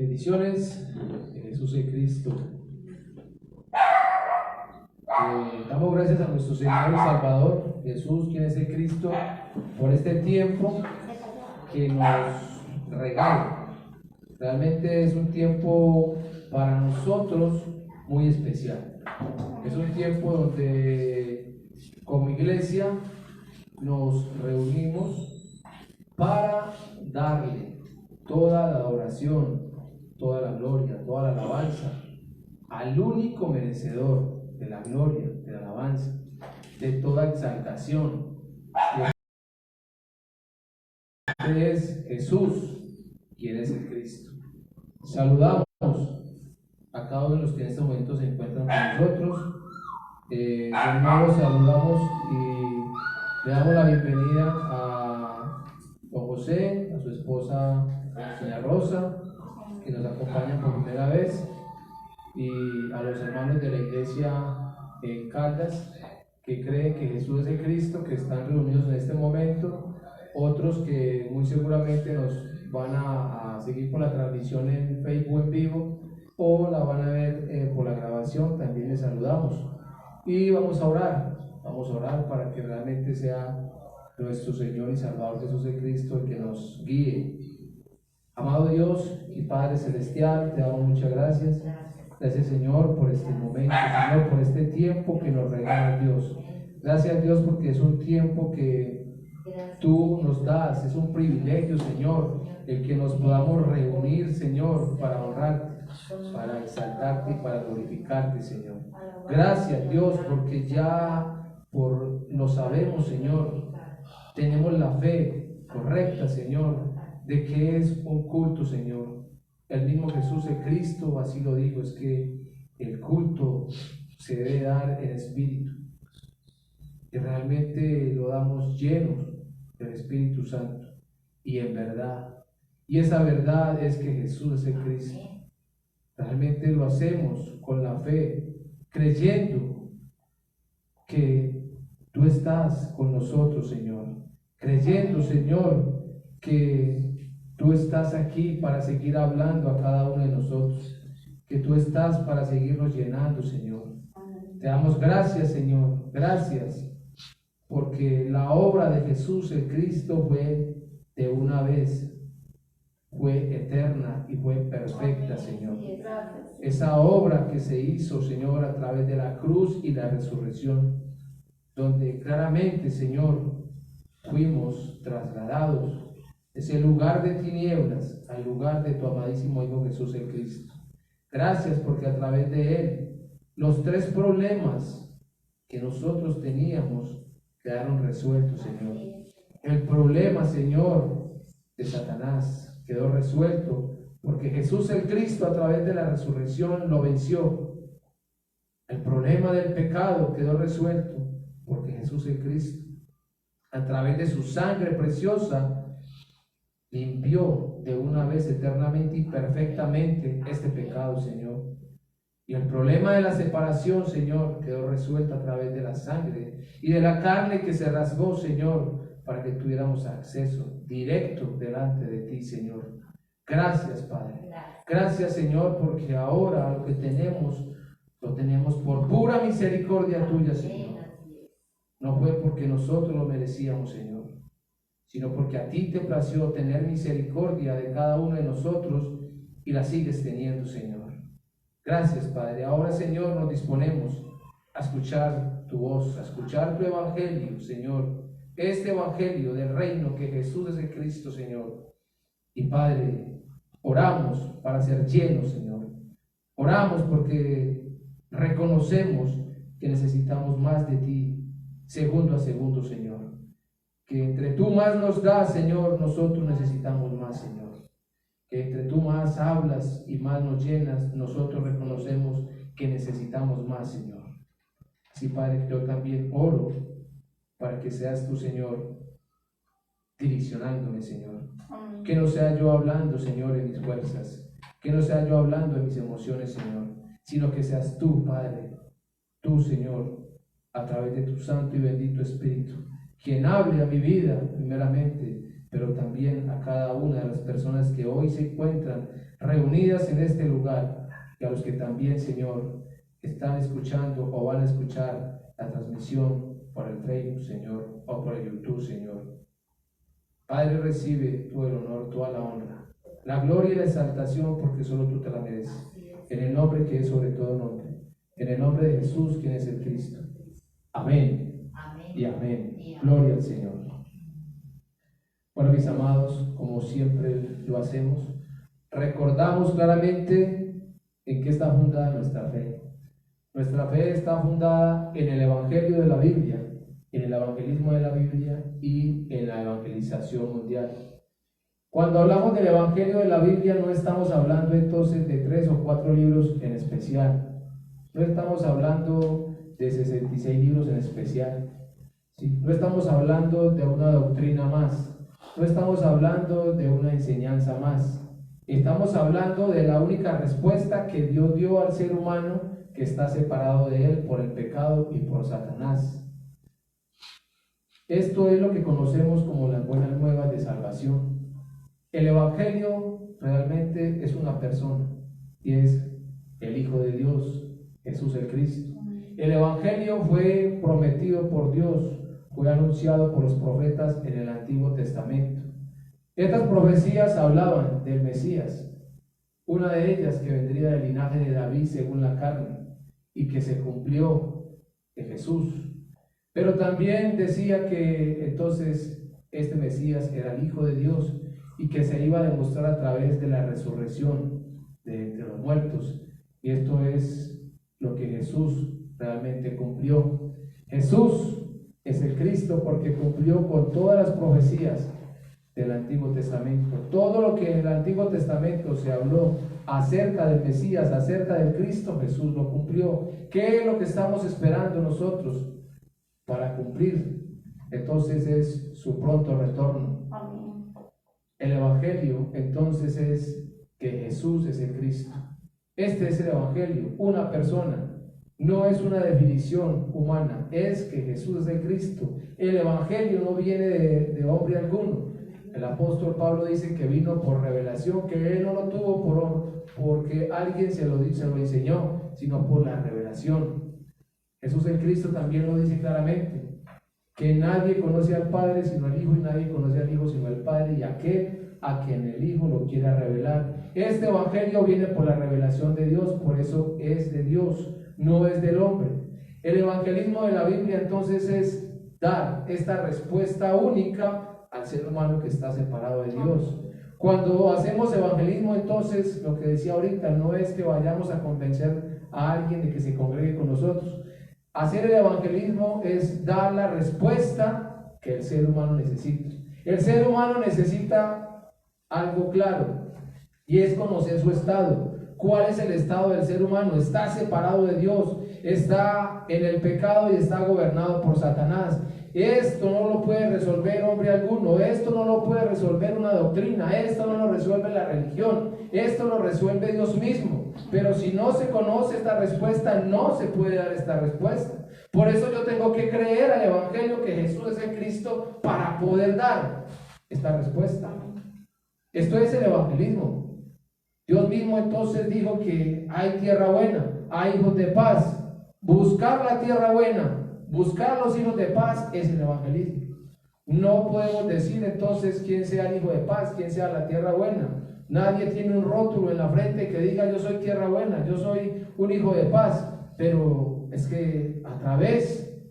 Bendiciones de Jesús y Cristo. Damos gracias a nuestro Señor y Salvador Jesús, quien es el Cristo, por este tiempo que nos regala. Realmente es un tiempo para nosotros muy especial. Es un tiempo donde como iglesia nos reunimos para darle toda la adoración, toda la gloria, toda la alabanza al único merecedor de la gloria, de la alabanza, de toda exaltación. Este es Jesús, quien es el Cristo. Saludamos a cada uno de los que en este momento se encuentran con nosotros. De nuevo saludamos y le damos la bienvenida a don José, a su esposa, doña Rosa, que nos acompañan por primera vez, y a los hermanos de la iglesia en Caldas, que creen que Jesús es el Cristo, que están reunidos en este momento, otros que muy seguramente nos van a seguir por la transmisión en Facebook en vivo o la van a ver por la grabación. También les saludamos y vamos a orar para que realmente sea nuestro Señor y Salvador Jesús el Cristo el que nos guíe. Amado Dios y Padre Celestial, te damos muchas gracias. Gracias, Señor, por este momento, Señor, por este tiempo que nos regala Dios. Gracias, Dios, porque es un tiempo que tú nos das, es un privilegio, Señor, el que nos podamos reunir, Señor, para honrarte, para exaltarte y para glorificarte, Señor. Gracias, Dios, porque ya lo sabemos, Señor, tenemos la fe correcta, Señor, de que es un culto, Señor. El mismo Jesús el Cristo así lo dijo, es que el culto se debe dar en espíritu, que realmente lo damos llenos del Espíritu Santo y en verdad, y esa verdad es que Jesús es el Cristo. Realmente lo hacemos con la fe, creyendo que tú estás con nosotros, Señor, creyendo, Señor, que tú estás aquí para seguir hablando a cada uno de nosotros, que tú estás para seguirnos llenando, Señor. Te damos gracias, Señor, gracias, porque la obra de Jesús el Cristo fue de una vez, fue eterna y fue perfecta, Señor. Esa obra que se hizo, Señor, a través de la cruz y la resurrección, donde claramente, Señor, fuimos trasladados ese lugar de tinieblas al lugar de tu amadísimo Hijo Jesús el Cristo. Gracias porque a través de Él los tres problemas que nosotros teníamos quedaron resueltos, Señor. El problema, Señor, de Satanás quedó resuelto porque Jesús el Cristo a través de la resurrección lo venció. El problema del pecado quedó resuelto porque Jesús el Cristo a través de su sangre preciosa limpió de una vez eternamente y perfectamente este pecado, Señor. Y el problema de la separación, Señor, quedó resuelto a través de la sangre y de la carne que se rasgó, Señor, para que tuviéramos acceso directo delante de ti, Señor. Gracias, Padre. Gracias, Señor, porque ahora lo que tenemos, lo tenemos por pura misericordia tuya, Señor. No fue porque nosotros lo merecíamos, Señor, sino porque a ti te plació tener misericordia de cada uno de nosotros y la sigues teniendo, Señor. Gracias, Padre. Ahora, Señor, nos disponemos a escuchar tu voz, a escuchar tu evangelio, Señor. Este evangelio del reino que Jesús es el Cristo, Señor. Y, Padre, oramos para ser llenos, Señor. Oramos porque reconocemos que necesitamos más de ti, segundo a segundo, Señor. Que entre tú más nos das, Señor, nosotros necesitamos más, Señor. Que entre tú más hablas y más nos llenas, nosotros reconocemos que necesitamos más, Señor. Así, Padre, yo también oro para que seas tú, Señor, direccionándome, Señor. Que no sea yo hablando, Señor, en mis fuerzas. Que no sea yo hablando en mis emociones, Señor. Sino que seas tú, Padre, tú, Señor, a través de tu Santo y bendito Espíritu, quien hable a mi vida, primeramente, pero también a cada una de las personas que hoy se encuentran reunidas en este lugar, y a los que también, Señor, están escuchando o van a escuchar la transmisión por el Facebook, Señor, o por el YouTube, Señor. Padre, recibe tú el honor, toda la honra, la gloria y la exaltación, porque solo tú te la mereces. En el nombre que es sobre todo nombre, en el nombre de Jesús, quien es el Cristo. Amén. Y amén. Gloria al Señor. Bueno, mis amados, como siempre lo hacemos, recordamos claramente en qué está fundada nuestra fe. Nuestra fe está fundada en el Evangelio de la Biblia, en el evangelismo de la Biblia y en la evangelización mundial. Cuando hablamos del Evangelio de la Biblia, no estamos hablando entonces de 3 o 4 libros en especial. No estamos hablando de 66 libros en especial. ¿Sí? No estamos hablando de una doctrina más. No estamos hablando de una enseñanza más. Estamos hablando de la única respuesta que Dios dio al ser humano que está separado de él por el pecado y por Satanás. Esto es lo que conocemos como las buenas nuevas de salvación. El Evangelio realmente es una persona y es el Hijo de Dios, Jesús el Cristo. El Evangelio fue prometido por Dios, fue anunciado por los profetas en el Antiguo Testamento. Estas profecías hablaban del Mesías, una de ellas que vendría del linaje de David según la carne y que se cumplió de Jesús. Pero también decía que entonces este Mesías era el Hijo de Dios y que se iba a demostrar a través de la resurrección de entre los muertos. Y esto es lo que Jesús realmente cumplió. Jesús es el Cristo porque cumplió con todas las profecías del Antiguo Testamento. Todo lo que en el Antiguo Testamento se habló acerca del Mesías, acerca del Cristo, Jesús lo cumplió. ¿Qué es lo que estamos esperando nosotros para cumplir? Entonces es su pronto retorno. Amén. El Evangelio entonces es que Jesús es el Cristo. Este es el Evangelio, una persona. No es una definición humana, es que Jesús es el Cristo. El Evangelio no viene de hombre alguno. El apóstol Pablo dice que vino por revelación, que él no lo tuvo porque alguien se lo enseñó, sino por la revelación. Jesús el Cristo también lo dice claramente, que nadie conoce al Padre sino al Hijo, y nadie conoce al Hijo sino al Padre, y aquel a quien el Hijo lo quiera revelar. Este Evangelio viene por la revelación de Dios, por eso es de Dios, no es del hombre. El evangelismo de la Biblia entonces es dar esta respuesta única al ser humano que está separado de Dios. Cuando hacemos evangelismo, entonces, lo que decía ahorita, no es que vayamos a convencer a alguien de que se congregue con nosotros. Hacer el evangelismo es dar la respuesta que el ser humano necesita. El ser humano necesita algo claro, y es conocer su estado. ¿Cuál es el estado del ser humano? Está separado de Dios, está en el pecado y está gobernado por Satanás. Esto no lo puede resolver hombre alguno, esto no lo puede resolver una doctrina, esto no lo resuelve la religión, esto lo resuelve Dios mismo. Pero si no se conoce esta respuesta, no se puede dar esta respuesta. Por eso yo tengo que creer al Evangelio que Jesús es el Cristo para poder dar esta respuesta. Esto es el evangelismo. Dios mismo entonces dijo que hay tierra buena, hay hijos de paz. Buscar la tierra buena, buscar los hijos de paz es el evangelismo. No podemos decir entonces quién sea el hijo de paz, quién sea la tierra buena. Nadie tiene un rótulo en la frente que diga yo soy tierra buena, yo soy un hijo de paz. Pero es que a través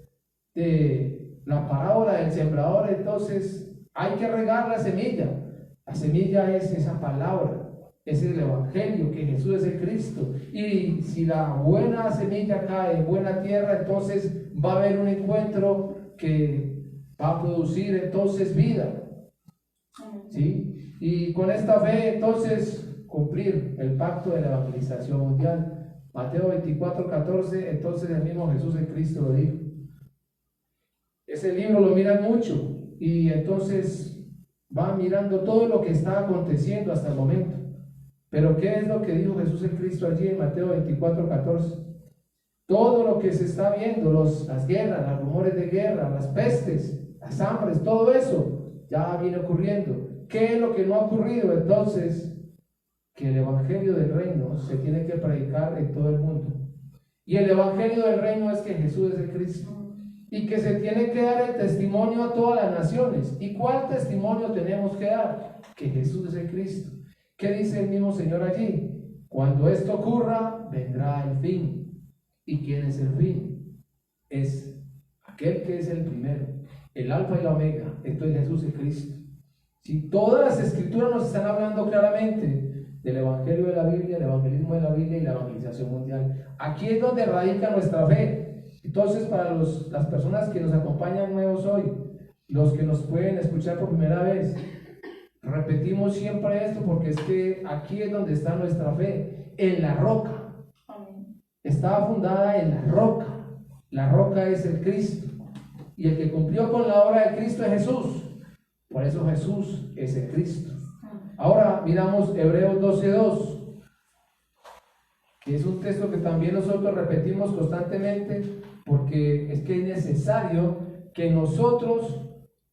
de la parábola del sembrador entonces hay que regar la semilla. La semilla es esa palabra, es el evangelio, que Jesús es el Cristo. Y si la buena semilla cae en buena tierra, entonces va a haber un encuentro que va a producir entonces vida. ¿Sí? Y con esta fe entonces cumplir el pacto de la evangelización mundial. Mateo 24:14, entonces el mismo Jesús el Cristo lo dijo. Ese libro lo miran mucho y entonces van mirando todo lo que está aconteciendo hasta el momento. Pero ¿qué es lo que dijo Jesús el Cristo allí en Mateo 24:14? Todo lo que se está viendo, las guerras, los rumores de guerra, las pestes, las hambres, todo eso, ya viene ocurriendo. ¿Qué es lo que no ha ocurrido? Entonces, que el evangelio del reino se tiene que predicar en todo el mundo. Y el evangelio del reino es que Jesús es el Cristo. Y que se tiene que dar el testimonio a todas las naciones. ¿Y cuál testimonio tenemos que dar? Que Jesús es el Cristo. ¿Qué dice el mismo Señor allí? Cuando esto ocurra, vendrá el fin. ¿Y quién es el fin? Es aquel que es el primero, el alfa y la omega. Esto es Jesús el Cristo. Si todas las escrituras nos están hablando claramente del evangelio de la Biblia, el evangelismo de la Biblia y la evangelización mundial. Aquí es donde radica nuestra fe. Entonces, para las personas que nos acompañan nuevos hoy, los que nos pueden escuchar por primera vez, repetimos siempre esto porque es que aquí es donde está nuestra fe, en la roca. Estaba fundada en la roca. La roca es el Cristo. Y el que cumplió con la obra de Cristo es Jesús. Por eso Jesús es el Cristo. Ahora miramos Hebreos 12:2, que es un texto que también nosotros repetimos constantemente porque es que es necesario que nosotros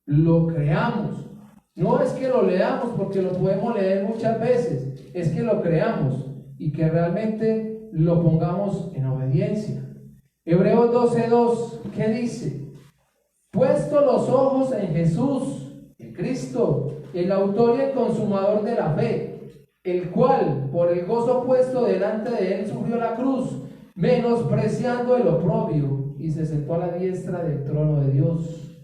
lo creamos. No es que lo leamos porque lo podemos leer muchas veces, es que lo creamos y que realmente lo pongamos en obediencia. Hebreos 12:2, ¿qué dice? Puesto los ojos en Jesús, el Cristo, el autor y el consumador de la fe, el cual por el gozo puesto delante de él sufrió la cruz, menospreciando el oprobio, y se sentó a la diestra del trono de Dios.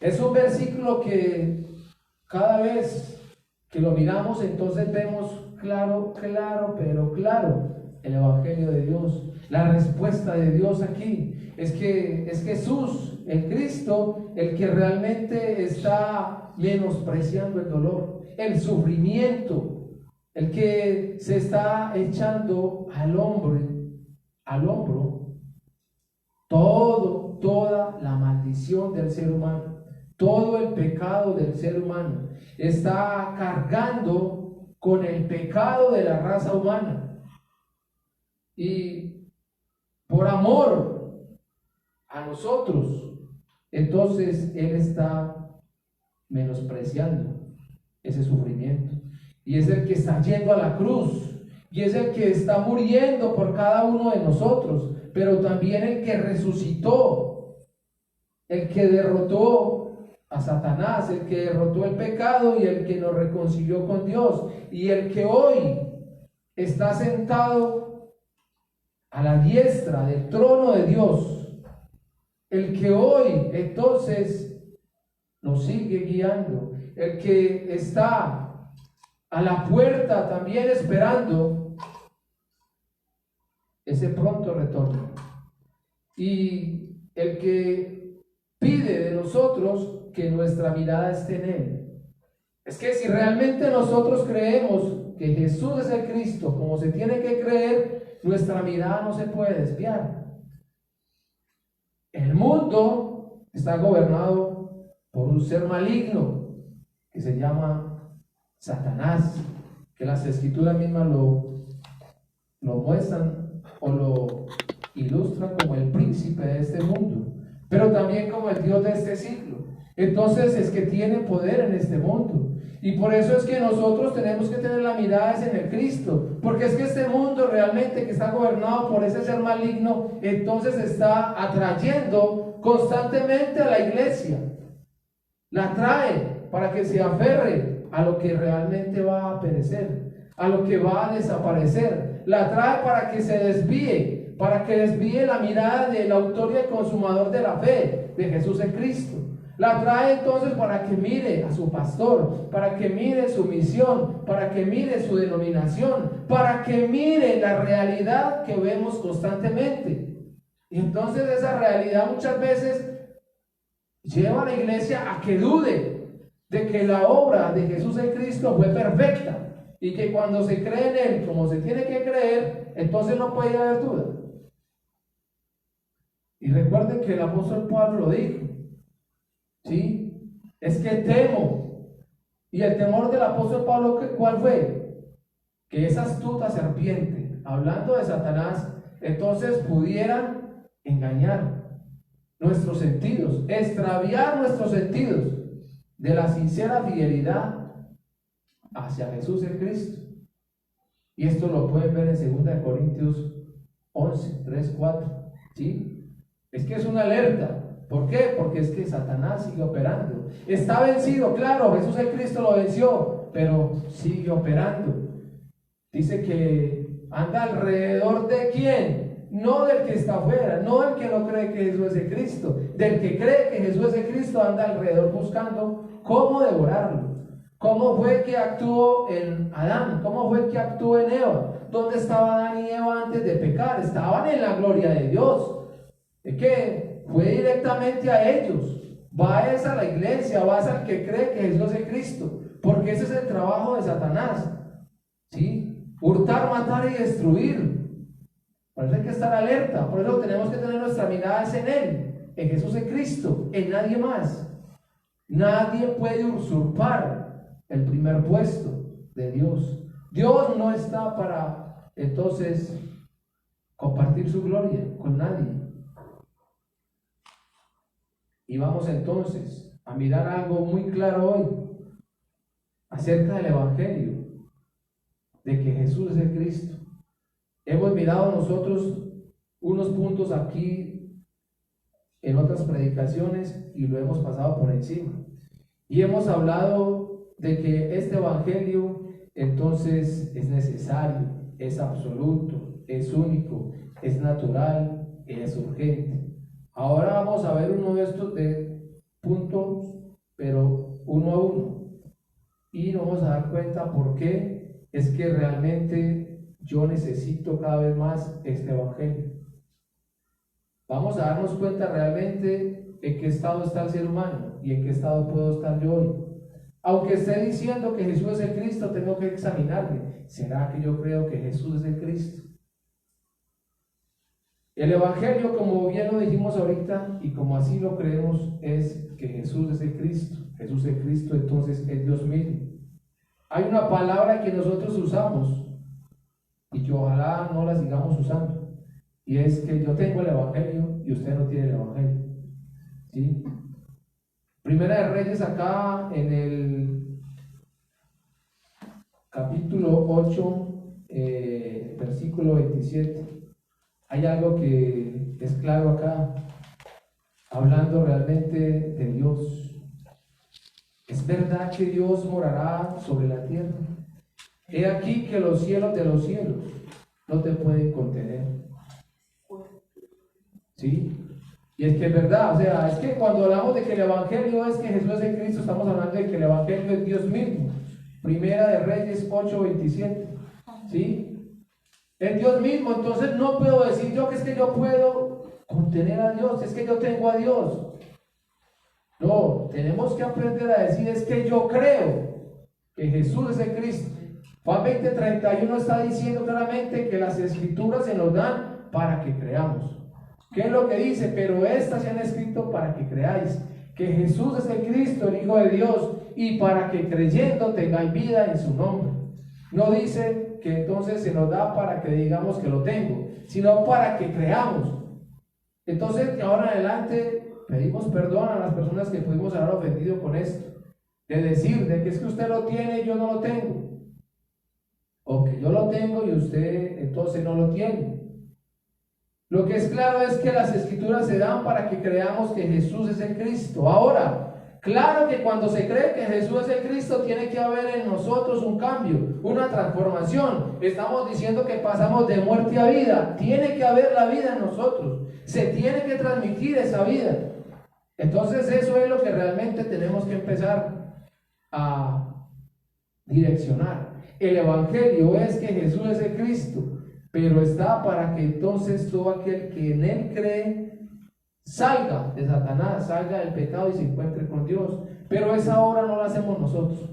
Es un versículo que cada vez que lo miramos, entonces vemos claro, pero claro, el evangelio de Dios, la respuesta de Dios aquí. Es que es Jesús, el Cristo, el que realmente está menospreciando el dolor, el sufrimiento, el que se está echando al hombro, toda la maldición del ser humano, todo el pecado del ser humano, está cargando con el pecado de la raza humana. Y por amor a nosotros, entonces Él está menospreciando ese sufrimiento. Y es el que está yendo a la cruz. Y es el que está muriendo por cada uno de nosotros. Pero también el que resucitó. El que derrotó a Satanás. El que derrotó el pecado y el que nos reconcilió con Dios. Y el que hoy está sentado a la diestra del trono de Dios. El que hoy entonces nos sigue guiando, el que está a la puerta también esperando ese pronto retorno, y el que pide de nosotros que nuestra mirada esté en Él. Es que si realmente nosotros creemos que Jesús es el Cristo, como se tiene que creer, nuestra mirada no se puede desviar. El mundo está gobernado por un ser maligno que se llama Satanás, que las escrituras mismas lo muestran o lo ilustran como el príncipe de este mundo, pero también como el Dios de este siglo. Entonces es que tiene poder en este mundo. Y por eso es que nosotros tenemos que tener la mirada en el Cristo, porque es que este mundo realmente que está gobernado por ese ser maligno, entonces está atrayendo constantemente a la iglesia, la atrae para que se aferre a lo que realmente va a perecer, a lo que va a desaparecer, la atrae para que se desvíe, para que desvíe la mirada del autor y el consumador de la fe, de Jesús el Cristo. La trae entonces para que mire a su pastor, para que mire su misión, para que mire su denominación, para que mire la realidad que vemos constantemente. Y entonces esa realidad muchas veces lleva a la iglesia a que dude de que la obra de Jesús en Cristo fue perfecta y que cuando se cree en Él como se tiene que creer, entonces no puede haber duda. Y recuerden que el apóstol Pablo lo dijo. ¿Sí? Es que temo. Y el temor del apóstol Pablo, ¿cuál fue? Que esa astuta serpiente, hablando de Satanás, entonces pudieran engañar nuestros sentidos, extraviar nuestros sentidos. de la sincera fidelidad hacia Jesús el Cristo. Y esto lo pueden ver en 2 Corintios 11, 3, 4. ¿Sí? Es que es una alerta. ¿Por qué? Porque es que Satanás sigue operando. Está vencido, claro, Jesús el Cristo lo venció, pero sigue operando. Dice que anda alrededor de quién, no del que está afuera, no del que no cree que Jesús es el Cristo, del que cree que Jesús es el Cristo anda alrededor buscando cómo devorarlo. ¿Cómo fue que actuó en Adán? ¿Cómo fue que actuó en Eva? ¿Dónde estaba Adán y Eva antes de pecar? Estaban en la gloria de Dios. Es que fue directamente a ellos. Vas a la iglesia, vas al que cree que Jesús es el Cristo, porque ese es el trabajo de Satanás. ¿Sí? Hurtar, matar y destruir. Por eso hay que estar alerta. Por eso tenemos que tener nuestra mirada en Él, en Jesús el Cristo, en nadie más. Nadie puede usurpar el primer puesto de Dios. Dios no está para entonces compartir su gloria con nadie. Y vamos entonces a mirar algo muy claro hoy acerca del Evangelio, de que Jesús es el Cristo. Hemos mirado nosotros unos puntos aquí en otras predicaciones y lo hemos pasado por encima. Y hemos hablado de que este Evangelio entonces es necesario, es absoluto, es único, es natural, es urgente. Ahora vamos a ver uno de estos puntos, pero uno a uno. Y nos vamos a dar cuenta por qué es que realmente yo necesito cada vez más este Evangelio. Vamos a darnos cuenta realmente en qué estado está el ser humano y en qué estado puedo estar yo hoy. Aunque esté diciendo que Jesús es el Cristo, tengo que examinarme. ¿Será que yo creo que Jesús es el Cristo? El Evangelio, como bien lo dijimos ahorita y como así lo creemos, es que Jesús es el Cristo. Jesús es el Cristo, entonces es Dios mismo. Hay una palabra que nosotros usamos y que ojalá no la sigamos usando, y es que yo tengo el Evangelio y usted no tiene el Evangelio. ¿Sí? Primera de Reyes, acá en el capítulo 8, versículo 27, hay algo que es claro acá, hablando realmente de Dios. ¿Es verdad que Dios morará sobre la tierra? He aquí que los cielos de los cielos no te pueden contener. ¿Sí? Y es que es verdad, o sea, es que cuando hablamos de que el Evangelio es que Jesús es el Cristo, estamos hablando de que el Evangelio es Dios mismo. Primera de Reyes 8:27. ¿Sí? Es Dios mismo, entonces no puedo decir yo que es que yo puedo contener a Dios, es que yo tengo a Dios. No, tenemos que aprender a decir es que yo creo que Jesús es el Cristo. Juan 20:31 está diciendo claramente que las escrituras se nos dan para que creamos. ¿Qué es lo que dice? Pero estas se han escrito para que creáis que Jesús es el Cristo, el Hijo de Dios, y para que creyendo tengáis vida en su nombre. No dice que entonces se nos da para que digamos que lo tengo, sino para que creamos. Entonces, de ahora en adelante, pedimos perdón a las personas que pudimos haber ofendido con esto, de decir de que es que usted lo tiene y yo no lo tengo, o que yo lo tengo y usted entonces no lo tiene. Lo que es claro es que las escrituras se dan para que creamos que Jesús es el Cristo. Ahora, claro que cuando se cree que Jesús es el Cristo, tiene que haber en nosotros un cambio, una transformación. Estamos diciendo que pasamos de muerte a vida. Tiene que haber la vida en nosotros. Se tiene que transmitir esa vida. Entonces eso es lo que realmente tenemos que empezar a direccionar. El Evangelio es que Jesús es el Cristo, pero está para que entonces todo aquel que en Él cree salga de Satanás, salga del pecado y se encuentre con Dios. Pero esa obra no la hacemos nosotros,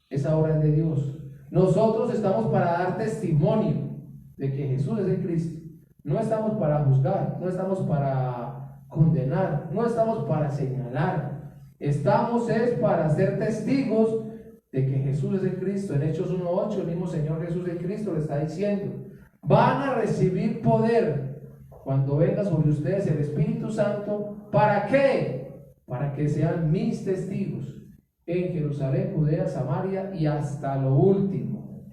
esa obra es de Dios. Nosotros estamos para dar testimonio de que Jesús es el Cristo. No estamos para juzgar, no estamos para condenar, no estamos para señalar. Estamos es para ser testigos de que Jesús es el Cristo. En Hechos 1:8 el mismo Señor Jesús el Cristo le está diciendo: van a recibir poder cuando venga sobre ustedes el Espíritu Santo. ¿Para qué? Para que sean mis testigos en Jerusalén, Judea, Samaria y hasta lo último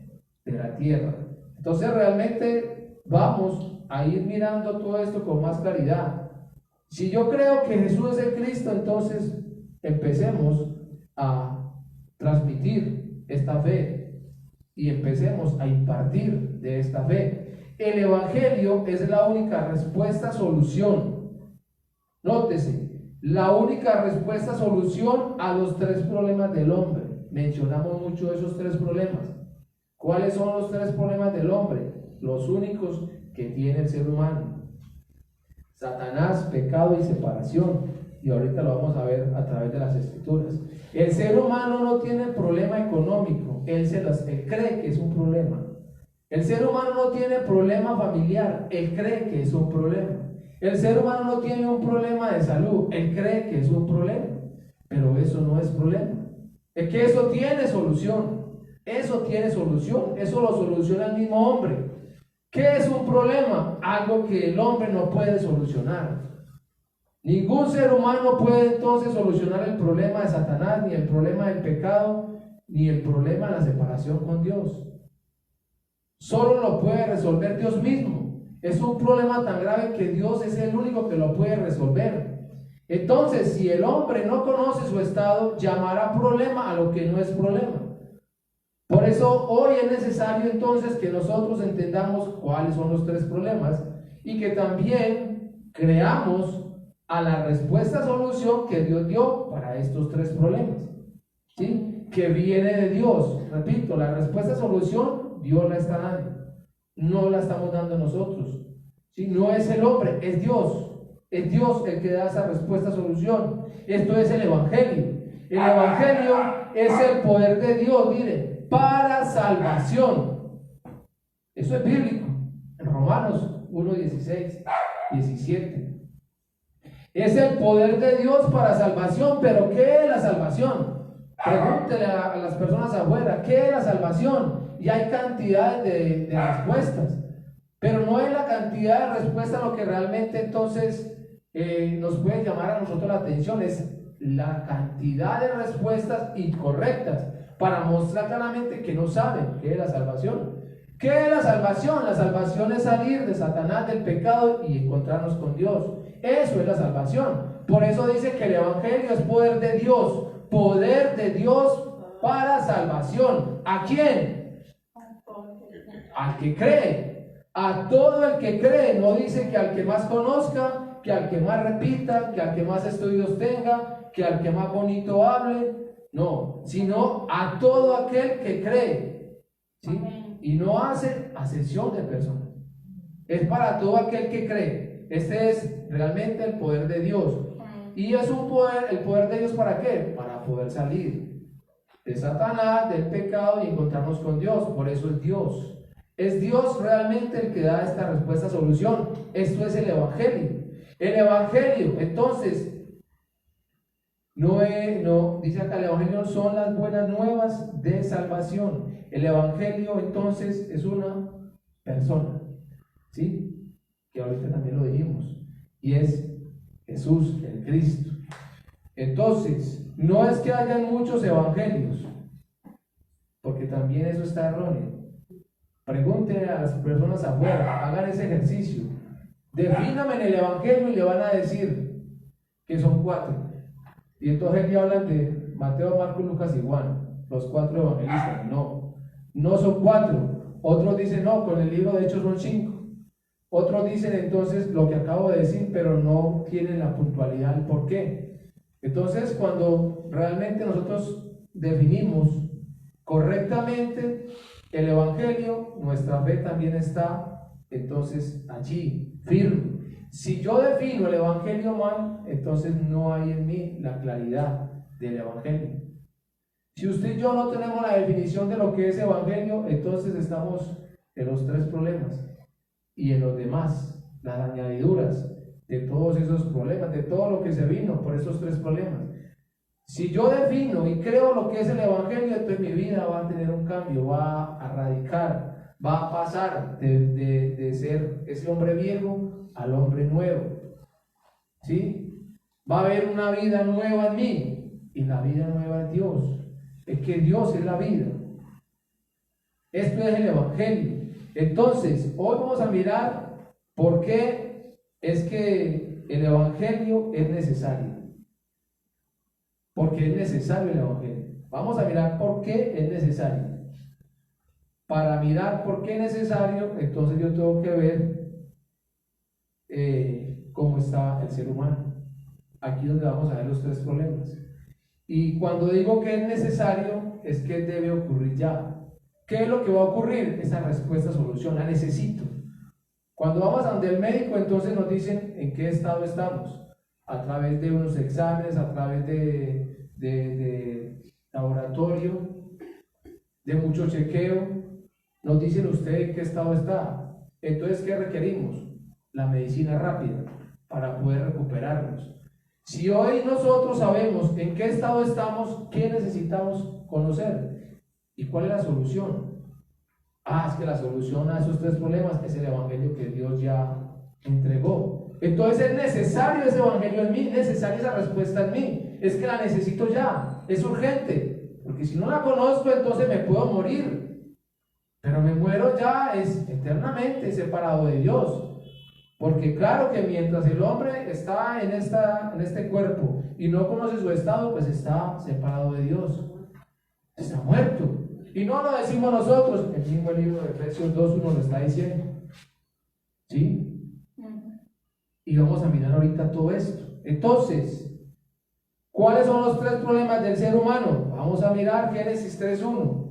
de la tierra. Entonces realmente vamos a ir mirando todo esto con más claridad. Si yo creo que Jesús es el Cristo, entonces empecemos a transmitir esta fe y empecemos a impartir de esta fe. El Evangelio es la única respuesta, solución. Nótese, la única respuesta, solución a los tres problemas del hombre. Mencionamos mucho esos tres problemas. ¿Cuáles son los tres problemas del hombre? Los únicos que tiene el ser humano: Satanás, pecado y separación. Y ahorita lo vamos a ver a través de las escrituras. El ser humano no tiene problema económico, él cree que es un problema. El ser humano no tiene problema familiar, él cree que es un problema. El ser humano no tiene un problema de salud, él cree que es un problema. Pero eso no es problema. Es que eso tiene solución. Eso tiene solución. Eso lo soluciona el mismo hombre. ¿Qué es un problema? Algo que el hombre no puede solucionar. Ningún ser humano puede entonces solucionar el problema de Satanás, ni el problema del pecado, ni el problema de la separación con Dios. Solo lo puede resolver Dios mismo. Es un problema tan grave que Dios es el único que lo puede resolver. Entonces, si el hombre no conoce su estado, llamará problema a lo que no es problema. Por eso hoy es necesario entonces que nosotros entendamos cuáles son los tres problemas y que también creamos a la respuesta, solución que Dios dio para estos tres problemas, ¿sí? Que viene de Dios. Repito, la respuesta, solución, Dios la está dando, no la estamos dando nosotros, ¿sí? No es el hombre, es Dios el que da esa respuesta, solución. Esto es el Evangelio. El Evangelio es el poder de Dios, mire, para salvación. Eso es bíblico, en Romanos 1:16, 17. Es el poder de Dios para salvación. Pero ¿qué es la salvación? Pregúntele a las personas afuera, ¿qué es la salvación? Y hay cantidades de respuestas, pero no es la cantidad de respuestas lo que realmente entonces nos puede llamar a nosotros la atención. Es la cantidad de respuestas incorrectas para mostrar claramente que no saben qué es la salvación. ¿Qué es la salvación? La salvación es salir de Satanás, del pecado y encontrarnos con Dios. Eso es la salvación. Por eso dice que el Evangelio es poder de Dios para salvación. ¿A quién? Al que cree. A todo el que cree. No dice que al que más conozca, que al que más repita, que al que más estudios tenga, que al que más bonito hable. No, sino a todo aquel que cree, ¿sí? Y no hace acepción de personas. Es para todo aquel que cree. Este es realmente el poder de Dios. Y es un poder, el poder de Dios, ¿para qué? Para poder salir de Satanás, del pecado y encontrarnos con Dios. Por eso es Dios. Es Dios realmente el que da esta respuesta, solución. Esto es el Evangelio. El Evangelio, entonces, no dice acá, el Evangelio son las buenas nuevas de salvación. El Evangelio entonces es una persona, ¿sí? Que ahorita también lo dijimos, y es Jesús, el Cristo. Entonces, no es que hayan muchos evangelios, porque también eso está erróneo. Pregunten a las personas afuera, hagan ese ejercicio. Defíname en el Evangelio y le van a decir que son 4. Y entonces ya hablan de Mateo, Marcos, Lucas y Juan, los 4 evangelistas. No son 4. Otros dicen, no, con el libro de Hechos son 5. Otros dicen entonces lo que acabo de decir, pero no tienen la puntualidad, el por qué. Entonces, cuando realmente nosotros definimos correctamente el Evangelio, nuestra fe también está entonces allí, firme. Si yo defino el Evangelio mal, entonces no hay en mí la claridad del Evangelio. Si usted y yo no tenemos la definición de lo que es Evangelio, entonces estamos en los 3 problemas y en los demás, las añadiduras de todos esos problemas, de todo lo que se vino por esos 3 problemas. Si yo defino y creo lo que es el Evangelio, entonces mi vida va a tener un cambio, va a radicar, va a pasar de ser ese hombre viejo al hombre nuevo, ¿sí? Va a haber una vida nueva en mí. y la vida nueva es Dios. Es que Dios es la vida. Esto es el Evangelio. Entonces, hoy vamos a mirar por qué es que el Evangelio es necesario. Porque es necesario el Evangelio. Vamos a mirar por qué es necesario. Para mirar por qué es necesario, entonces yo tengo que ver cómo está el ser humano. Aquí es donde vamos a ver los tres problemas. Y cuando digo que es necesario, es que debe ocurrir ya. ¿Qué es lo que va a ocurrir? Esa respuesta, solución, la necesito. Cuando vamos a donde el médico, entonces nos dicen en qué estado estamos. A través de unos exámenes, a través de laboratorio, de mucho chequeo, nos dicen ustedes en qué estado está. Entonces, ¿qué requerimos? La medicina rápida para poder recuperarnos. Si hoy nosotros sabemos en qué estado estamos, ¿qué necesitamos conocer? ¿Y cuál es la solución? Es que la solución a esos tres problemas es el Evangelio que Dios ya entregó. Entonces es necesario ese Evangelio en mí, es necesaria esa respuesta en mí. Es que la necesito ya, es urgente. Porque si no la conozco, entonces me puedo morir. Pero me muero ya, es eternamente separado de Dios. Porque claro que mientras el hombre está en este cuerpo y no conoce su estado, pues está separado de Dios. Está muerto. Y no lo decimos nosotros, el mismo libro de Efesios 2:1 lo está diciendo. ¿Sí? Y vamos a mirar ahorita todo esto. Entonces, ¿cuáles son los tres problemas del ser humano? Vamos a mirar Génesis 3:1.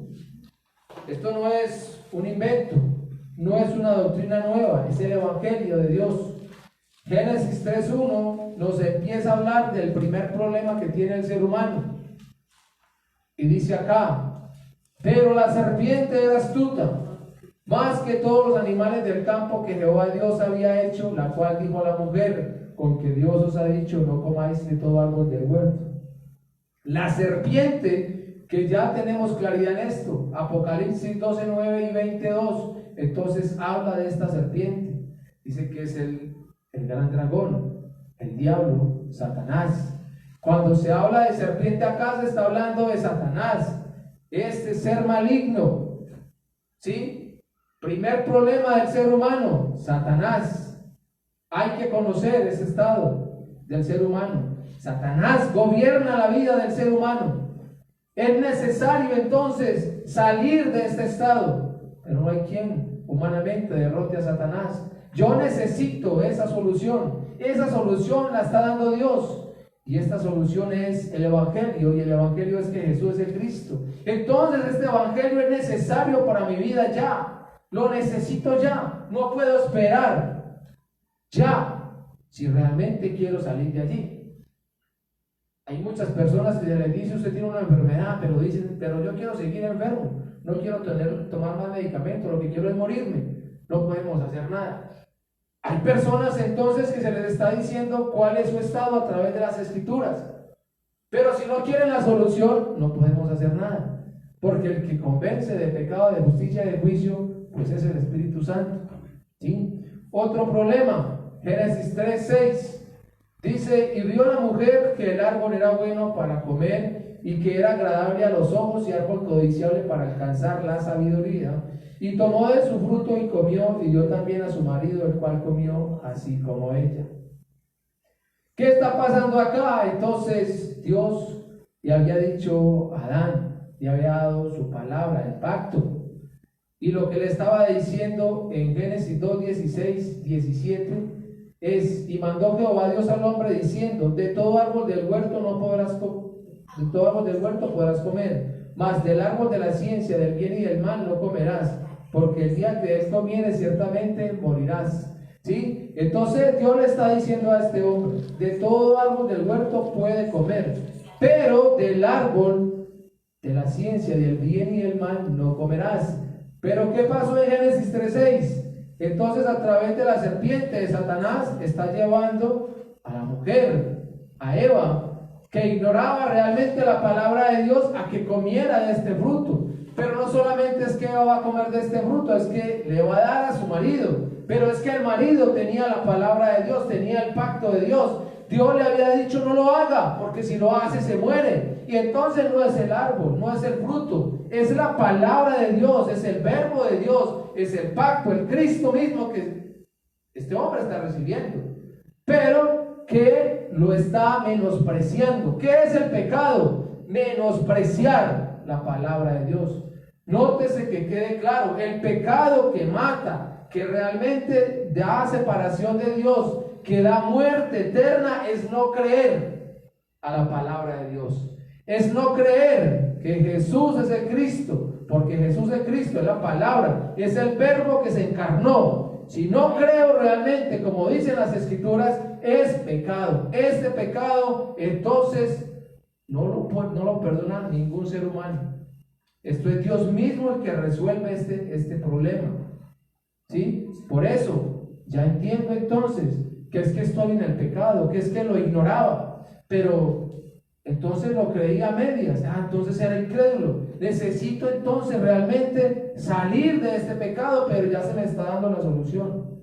Esto no es un invento, no es una doctrina nueva, es el Evangelio de Dios. Génesis 3:1 nos empieza a hablar del primer problema que tiene el ser humano. Y dice acá: pero la serpiente era astuta, más que todos los animales del campo que Jehová Dios había hecho, la cual dijo a la mujer: con que Dios os ha dicho, no comáis de todo árbol del huerto. La serpiente, que ya tenemos claridad en esto, Apocalipsis 12:9 y 22, entonces habla de esta serpiente. Dice que es el gran dragón, el diablo, Satanás. Cuando se habla de serpiente acá, se está hablando de Satanás, este ser maligno. ¿Sí? Primer problema del ser humano, Satanás. Hay que conocer ese estado del ser humano. Satanás gobierna la vida del ser humano. Es necesario entonces salir de este estado, pero no hay quien humanamente derrote a Satanás. Yo necesito esa solución. Esa solución la está dando Dios. Y esta solución es el Evangelio, y el Evangelio es que Jesús es el Cristo. Entonces este Evangelio es necesario para mi vida ya. Lo necesito ya. No puedo esperar. Ya. Si realmente quiero salir de allí. Hay muchas personas que se les dice: usted tiene una enfermedad, pero dicen: pero yo quiero seguir enfermo. No quiero tomar más medicamentos. Lo que quiero es morirme. No podemos hacer nada. Hay personas entonces que se les está diciendo cuál es su estado a través de las Escrituras. Pero si no quieren la solución, no podemos hacer nada. Porque el que convence de pecado, de justicia y de juicio, pues es el Espíritu Santo. ¿Sí? Otro problema, Génesis 3:6. Dice: y vio la mujer que el árbol era bueno para comer y que era agradable a los ojos y árbol codiciable para alcanzar la sabiduría. Y tomó de su fruto y comió, y dio también a su marido, el cual comió así como ella. ¿Qué está pasando acá? Entonces Dios le había dicho a Adán, le había dado su palabra, el pacto. Y lo que le estaba diciendo en Génesis 2:16, 17 es: y mandó Jehová Dios al hombre diciendo: de todo árbol del huerto podrás comer, mas del árbol de la ciencia del bien y del mal no comerás, porque el día que de él comieres ciertamente morirás. ¿Sí? Entonces Dios le está diciendo a este hombre: de todo árbol del huerto puede comer, pero del árbol de la ciencia del bien y del mal no comerás. Pero ¿qué pasó en Génesis 3:6? Entonces, a través de la serpiente, Satanás está llevando a la mujer, a Eva, que ignoraba realmente la palabra de Dios, a que comiera de este fruto. Pero no solamente es que Eva va a comer de este fruto, es que le va a dar a su marido. Pero es que el marido tenía la palabra de Dios, tenía el pacto de Dios. Dios le había dicho: no lo haga, porque si lo hace se muere. Y entonces no es el árbol, no es el fruto, es la palabra de Dios, es el verbo de Dios, es el pacto, el Cristo mismo que este hombre está recibiendo, pero que lo está menospreciando. ¿Qué es el pecado? Menospreciar la palabra de Dios. Nótese que quede claro, el pecado que mata, que realmente da separación de Dios, que da muerte eterna, es no creer a la palabra de Dios, es no creer que Jesús es el Cristo, porque Jesús es Cristo, es la palabra, es el verbo que se encarnó. Si no creo realmente, como dicen las Escrituras, es pecado. Este pecado, entonces, no lo perdona ningún ser humano. Esto es Dios mismo el que resuelve este problema, ¿sí? Por eso, ya entiendo entonces que es que estoy en el pecado, que es que lo ignoraba, pero entonces lo creía a medias. Entonces era incrédulo. Necesito entonces realmente salir de este pecado, pero ya se me está dando la solución.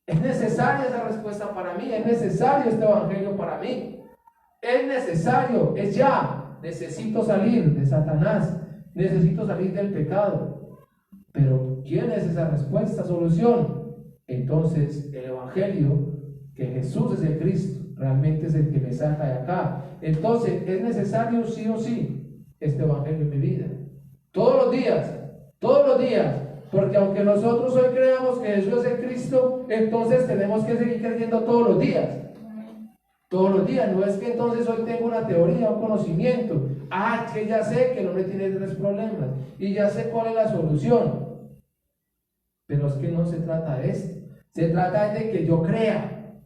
Es necesaria esa respuesta para mí, es necesario este evangelio para mí, es necesario, es ya. Necesito salir de Satanás, necesito salir del pecado. Pero ¿quién es esa respuesta, solución? Entonces el evangelio, que Jesús es el Cristo, realmente es el que me saca de acá. Entonces es necesario sí o sí este evangelio en mi vida, todos los días, porque aunque nosotros hoy creamos que Jesús es el Cristo, entonces tenemos que seguir creyendo todos los días. No es que entonces hoy tengo una teoría, un conocimiento, es que ya sé que el hombre tiene 3 problemas y ya sé cuál es la solución. Pero es que no se trata de esto, se trata de que yo crea,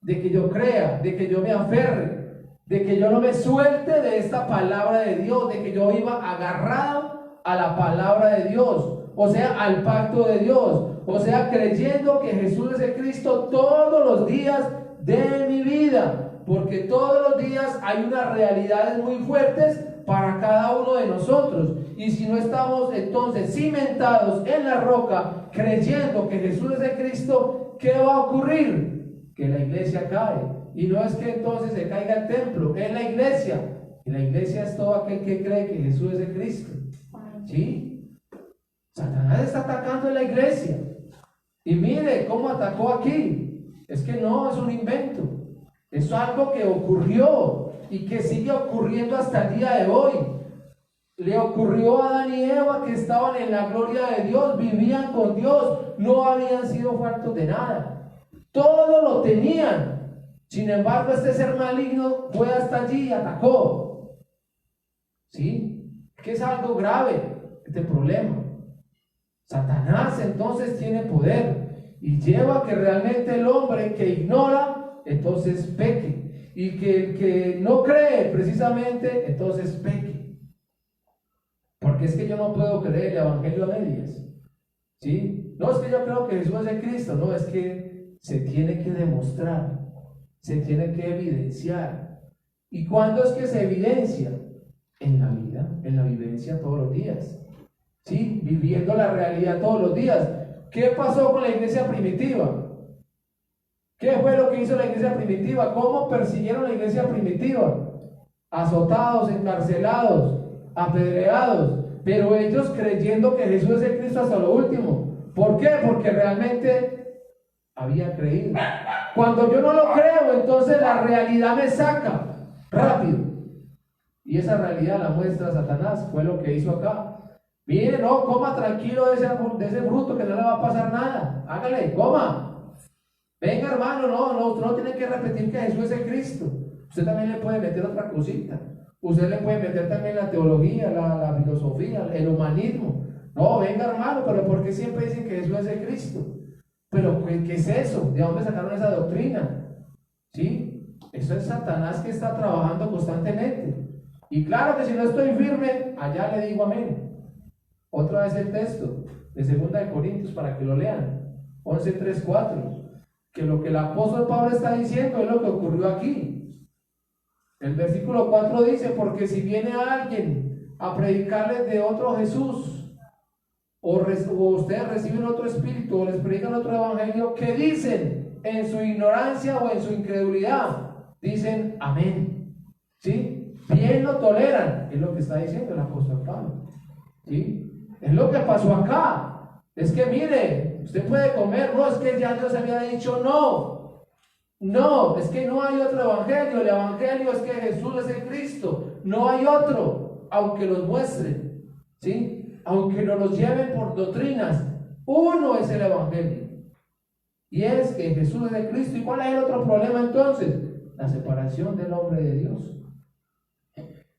de que yo me aferre, de que yo no me suelte de esta palabra de Dios, de que yo viva agarrado a la palabra de Dios, o sea, al pacto de Dios, o sea, creyendo que Jesús es el Cristo todos los días de mi vida, porque todos los días hay unas realidades muy fuertes para cada uno de nosotros, y si no estamos entonces cimentados en la roca, creyendo que Jesús es el Cristo, ¿qué va a ocurrir? Que la iglesia cae, y no es que entonces se caiga el templo, es la iglesia, y la iglesia es todo aquel que cree que Jesús es el Cristo, ¿sí? Satanás está atacando en la iglesia, y mire cómo atacó aquí. Es que no es un invento, es algo que ocurrió y que sigue ocurriendo hasta el día de hoy. Le ocurrió a Adán y Eva, que estaban en la gloria de Dios, vivían con Dios, no habían sido faltos de nada, todo lo tenían. Sin embargo, este ser maligno fue hasta allí y atacó. ¿Sí? Que es algo grave este problema. Satanás entonces tiene poder y lleva a que realmente el hombre que ignora, entonces peque, y que el que no cree precisamente, entonces peque. Porque es que yo no puedo creer el evangelio a medias, ¿sí? No es que yo creo que Jesús es el Cristo, no, es que se tiene que demostrar, se tiene que evidenciar. ¿Y cuándo es que se evidencia? En la vida, en la vivencia todos los días, ¿sí? Viviendo la realidad todos los días. ¿Qué pasó con la iglesia primitiva? ¿Qué fue lo que hizo la iglesia primitiva? ¿Cómo persiguieron la iglesia primitiva? Azotados, encarcelados, apedreados, pero ellos creyendo que Jesús es el Cristo hasta lo último. ¿Por qué? Porque realmente había creído. Cuando yo no lo creo, entonces la realidad me saca rápido, y esa realidad la muestra Satanás. Fue lo que hizo acá. Mire, no, coma tranquilo de ese fruto, que no le va a pasar nada. Hágale, coma. Venga, hermano, no, usted no tiene que repetir que Jesús es el Cristo. Usted también le puede meter otra cosita. Usted le puede meter también la teología, la filosofía, el humanismo. No, venga, hermano, pero ¿por qué siempre dicen que Jesús es el Cristo? Pero ¿qué es eso? ¿De dónde sacaron esa doctrina? ¿Sí? Eso es Satanás que está trabajando constantemente. Y claro que si no estoy firme, allá le digo amén. Otra vez el texto de 2 de Corintios para que lo lean, 11, 3, 4, que lo que el apóstol Pablo está diciendo es lo que ocurrió aquí. El versículo 4 dice: porque si viene alguien a predicarles de otro Jesús, o ustedes reciben otro espíritu, o les predican otro evangelio, ¿qué dicen? En su ignorancia o en su incredulidad, dicen amén. ¿Sí? bien lo toleran, es lo que está diciendo el apóstol Pablo, ¿sí? Es lo que pasó acá. Es que mire, usted puede comer, no, es que ya Dios había dicho no, es que no hay otro evangelio. El evangelio es que Jesús es el Cristo, no hay otro, aunque los muestren, ¿sí? Aunque no los lleven por doctrinas, uno es el evangelio, y es que Jesús es el Cristo. ¿Y cuál es el otro problema entonces? La separación del hombre de Dios.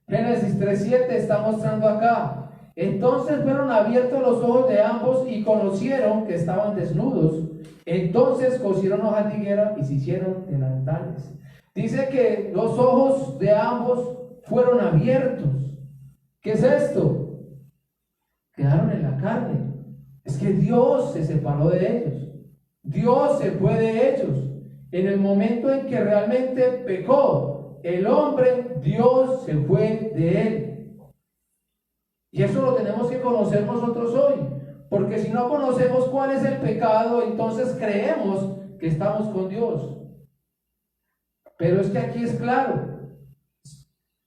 Génesis 3:7 está mostrando acá: entonces fueron abiertos los ojos de ambos y conocieron que estaban desnudos. Entonces cosieron hojas de higuera y se hicieron delantales. Dice que los ojos de ambos fueron abiertos. ¿Qué es esto? Quedaron en la carne. Es que Dios se separó de ellos. Dios se fue de ellos. En el momento en que realmente pecó el hombre, Dios se fue de él. Y eso lo tenemos que conocer nosotros hoy, porque si no conocemos cuál es el pecado, entonces creemos que estamos con Dios. Pero es que aquí es claro,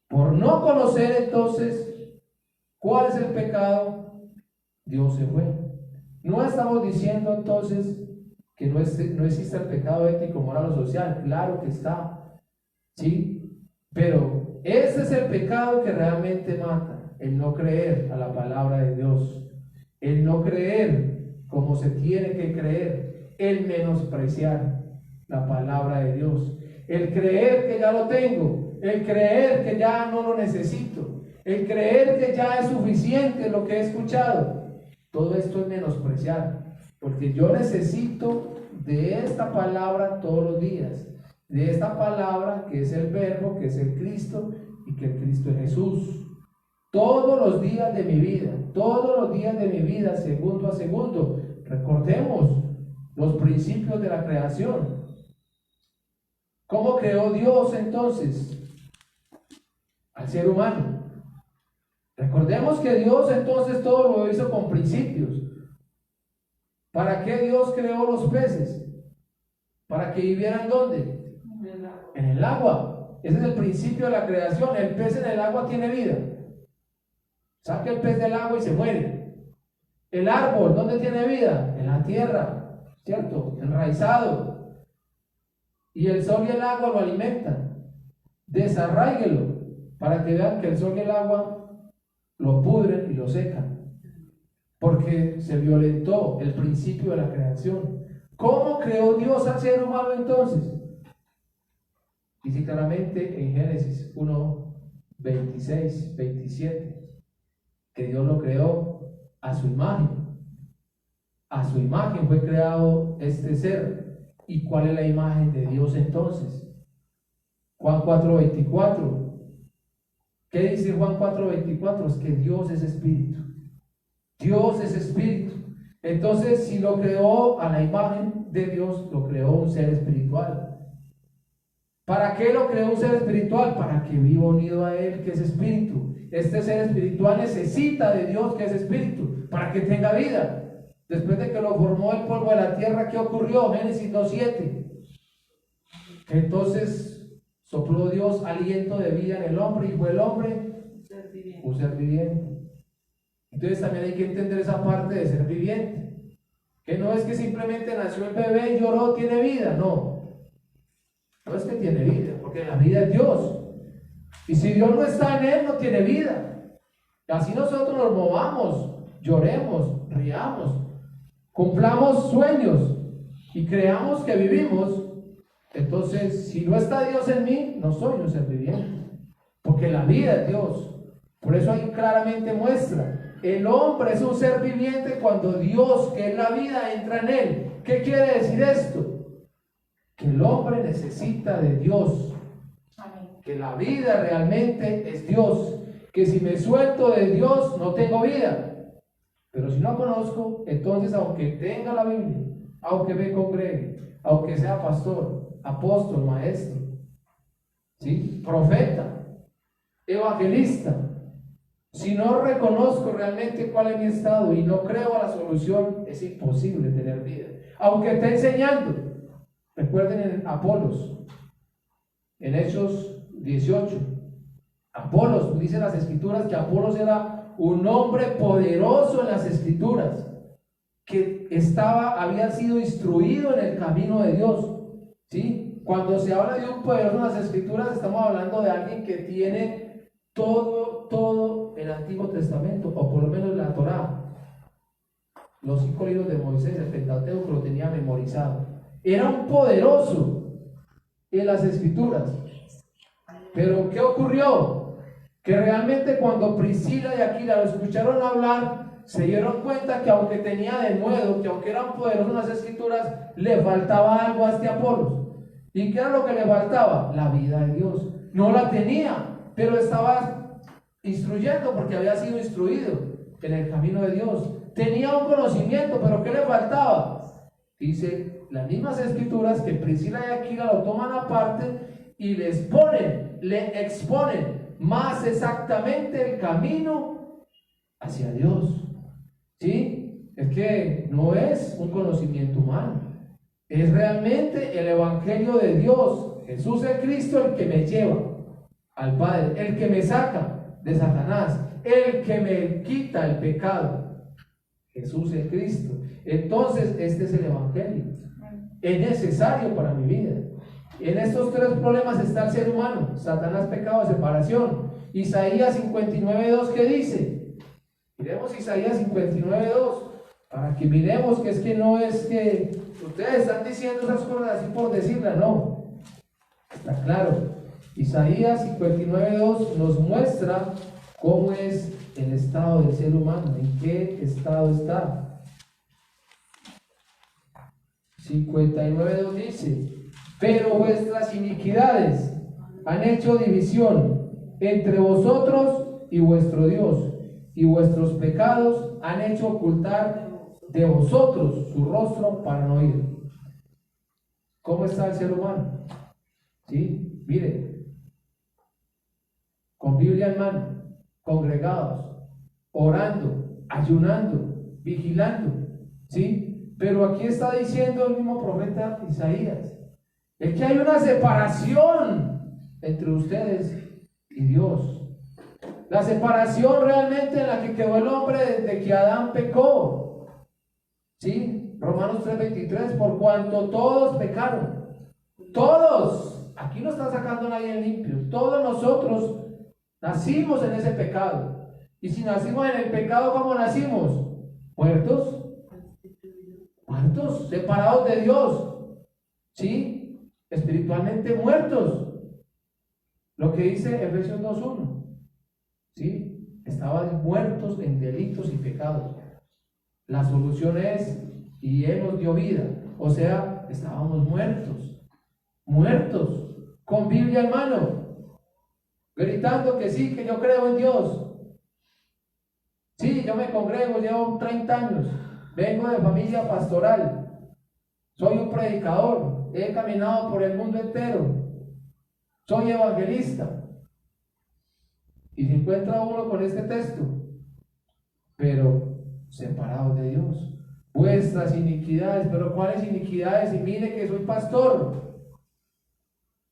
por no conocer entonces cuál es el pecado, Dios se fue. No estamos diciendo entonces que no existe el pecado ético, moral o social. Claro que está, ¿sí? Pero ese es el pecado que realmente mata: el no creer a la palabra de Dios, el no creer como se tiene que creer, el menospreciar la palabra de Dios, el creer que ya lo tengo, el creer que ya no lo necesito, el creer que ya es suficiente lo que he escuchado. Todo esto es menospreciar, porque yo necesito de esta palabra todos los días, de esta palabra que es el Verbo, que es el Cristo, y que el Cristo es Jesús. Todos los días de mi vida, segundo a segundo. Recordemos los principios de la creación. ¿Cómo creó Dios entonces al ser humano? Recordemos que Dios entonces todo lo hizo con principios. ¿Para qué Dios creó los peces? ¿Para que vivieran dónde? En el agua. Ese es el principio de la creación. El pez en el agua tiene vida. Saca el pez del agua y se muere. El árbol, ¿dónde tiene vida? En la tierra, ¿cierto? Enraizado. Y el sol y el agua lo alimentan. Desarráiguelo para que vean que el sol y el agua lo pudren y lo secan, porque se violentó el principio de la creación. ¿Cómo creó Dios al ser humano entonces? Dice claramente en Génesis 1, 26, 27, que Dios lo creó a su imagen. A su imagen fue creado este ser. ¿Y cuál es la imagen de Dios entonces? Juan 4:24. ¿Qué dice Juan 4:24? Es que Dios es espíritu. Dios es espíritu. Entonces, si lo creó a la imagen de Dios, lo creó un ser espiritual. ¿Para qué lo creó un ser espiritual? Para que viva unido a Él, que es espíritu. Este ser espiritual necesita de Dios, que es espíritu, para que tenga vida. Después de que lo formó el polvo de la tierra, ¿qué ocurrió? Génesis 2:7. Entonces sopló Dios aliento de vida en el hombre, y fue el hombre un ser viviente. Entonces también hay que entender esa parte de ser viviente, que no es que simplemente nació el bebé y lloró, tiene vida. No es que tiene vida, porque la vida es Dios, y si Dios no está en él, no tiene vida. Así nosotros nos movamos, lloremos, riamos, cumplamos sueños y creamos que vivimos. Entonces, si no está Dios en mí, no soy un ser viviente, porque la vida es Dios. Por eso ahí claramente muestra: el hombre es un ser viviente cuando Dios, que es la vida, entra en él. ¿Qué quiere decir esto? Que el hombre necesita de Dios. Que la vida realmente es Dios. Que si me suelto de Dios, no tengo vida. Pero si no conozco, entonces aunque tenga la Biblia, aunque me congregue, aunque sea pastor, apóstol, maestro, ¿sí?, profeta, evangelista, si no reconozco realmente cuál es mi estado y no creo a la solución, es imposible tener vida. Aunque esté enseñando. Recuerden en Apolos, en Hechos 18, Apolos, dice las Escrituras que Apolos era un hombre poderoso en las Escrituras, que había sido instruido en el camino de Dios, ¿sí? Cuando se habla de un poderoso en las Escrituras, estamos hablando de alguien que tiene todo el Antiguo Testamento, o por lo menos la Torá. Los 5 libros de Moisés, el Pentateuco, lo tenía memorizado. Era un poderoso en las Escrituras. Pero ¿qué ocurrió? Que realmente cuando Priscila y Aquila lo escucharon hablar, se dieron cuenta que aunque tenía denuedo, que aunque eran poderosos en las Escrituras, le faltaba algo a este Apolos. ¿Y qué era lo que le faltaba? La vida de Dios. No la tenía, pero estaba instruyendo porque había sido instruido en el camino de Dios. Tenía un conocimiento, pero ¿qué le faltaba? Dice las mismas Escrituras que Priscila y Aquila lo toman aparte y le exponen más exactamente el camino hacia Dios. ¿Sí? Es que no es un conocimiento humano, es realmente el Evangelio de Dios, Jesús el Cristo, el que me lleva al Padre, el que me saca de Satanás, el que me quita el pecado. Jesús es Cristo. Entonces este es el Evangelio, es necesario para mi vida. En estos 3 problemas está el ser humano: Satanás, pecado, separación. Isaías 59:2, ¿qué dice? Miremos Isaías 59:2 para que miremos que es que no es que ustedes están diciendo esas cosas así por decirlas, no, está claro. Isaías 59:2 nos muestra cómo es el estado del ser humano, en qué estado está. 59:2 dice: pero vuestras iniquidades han hecho división entre vosotros y vuestro Dios, y vuestros pecados han hecho ocultar de vosotros su rostro para no oír. ¿Cómo está el ser humano? ¿Sí? Mire, con Biblia en mano, congregados, orando, ayunando, vigilando, ¿sí? Pero aquí está diciendo el mismo profeta Isaías, es que hay una separación entre ustedes y Dios. La separación realmente en la que quedó el hombre desde que Adán pecó. ¿Sí? Romanos 3:23, por cuanto todos pecaron. Todos. Aquí no está sacando nadie en limpio. Todos nosotros nacimos en ese pecado. Y si nacimos en el pecado, ¿cómo nacimos? Muertos. Muertos, separados de Dios. ¿Sí? Espiritualmente muertos. Lo que dice Efesios 2:1. ¿Sí? Estaban muertos en delitos y pecados. La solución es, y Él nos dio vida. O sea, estábamos muertos. Muertos. Con Biblia en mano. Gritando que sí, que yo creo en Dios. Sí, yo me congrego, llevo 30 años. Vengo de familia pastoral. Soy un predicador. He caminado por el mundo entero. Soy evangelista. Y se encuentra uno con este texto, pero separados de Dios. Vuestras iniquidades, pero ¿cuáles iniquidades? Y mire que soy pastor.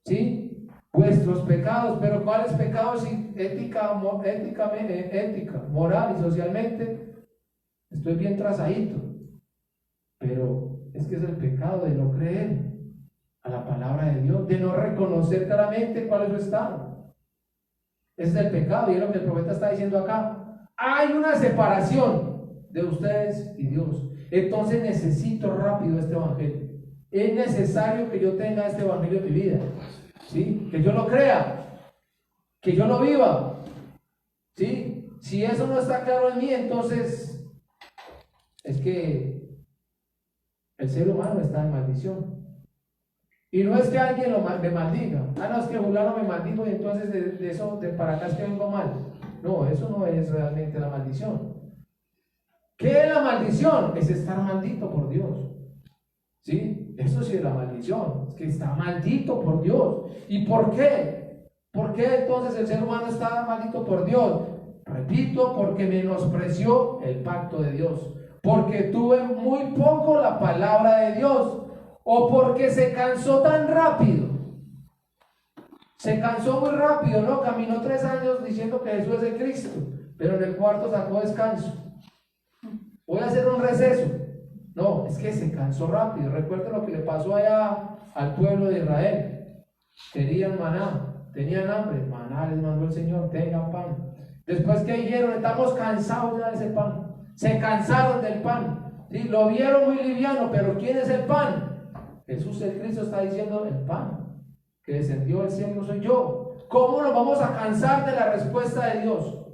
¿Sí? Vuestros pecados, pero ¿cuáles pecados? Ética, moral y socialmente. Estoy bien trazadito. Pero es que es el pecado de no creer a la palabra de Dios, de no reconocer claramente cuál es su estado. Ese es el pecado, y es lo que el profeta está diciendo acá. Hay una separación de ustedes y Dios. Entonces necesito rápido este evangelio. Es necesario que yo tenga este evangelio en mi vida, ¿sí? Que yo lo crea, que yo lo viva, ¿sí? Si eso no está claro en mí, entonces es que el ser humano está en maldición. Y no es que alguien me maldiga. No, es que fulano me maldijo y entonces de eso para acá es que vengo mal. No, eso no es realmente la maldición. ¿Qué es la maldición? Es estar maldito por Dios. ¿Sí? Eso sí es la maldición. Es que está maldito por Dios. ¿Y por qué? ¿Por qué entonces el ser humano está maldito por Dios? Repito, porque menospreció el pacto de Dios. Porque tuve muy poco la palabra de Dios. O porque se cansó tan rápido. Se cansó muy rápido, ¿no? Caminó 3 años diciendo que Jesús es el Cristo, pero en el cuarto sacó descanso. Voy a hacer un receso. No, es que se cansó rápido. Recuerden lo que le pasó allá al pueblo de Israel. Querían maná, tenían hambre, maná les mandó el Señor, tengan pan. Después que dijeron, estamos cansados ya de ese pan. Se cansaron del pan. ¿Sí? Lo vieron muy liviano, pero ¿quién es el pan? Jesús el Cristo está diciendo, el pan que descendió del cielo soy yo. ¿Cómo nos vamos a cansar de la respuesta de Dios?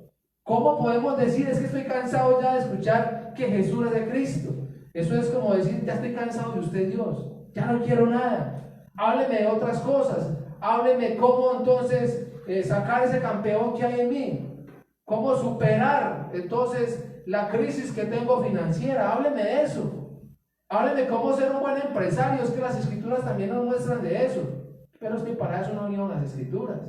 ¿Cómo podemos decir, es que estoy cansado ya de escuchar que Jesús es de Cristo? Eso es como decir, ya estoy cansado de usted, Dios, ya no quiero nada. Hábleme de otras cosas, hábleme cómo entonces sacar ese campeón que hay en mí, cómo superar entonces la crisis que tengo financiera, hábleme de eso. Hábleme cómo ser un buen empresario, es que las escrituras también nos muestran de eso. Pero es que para eso no vinieron las escrituras.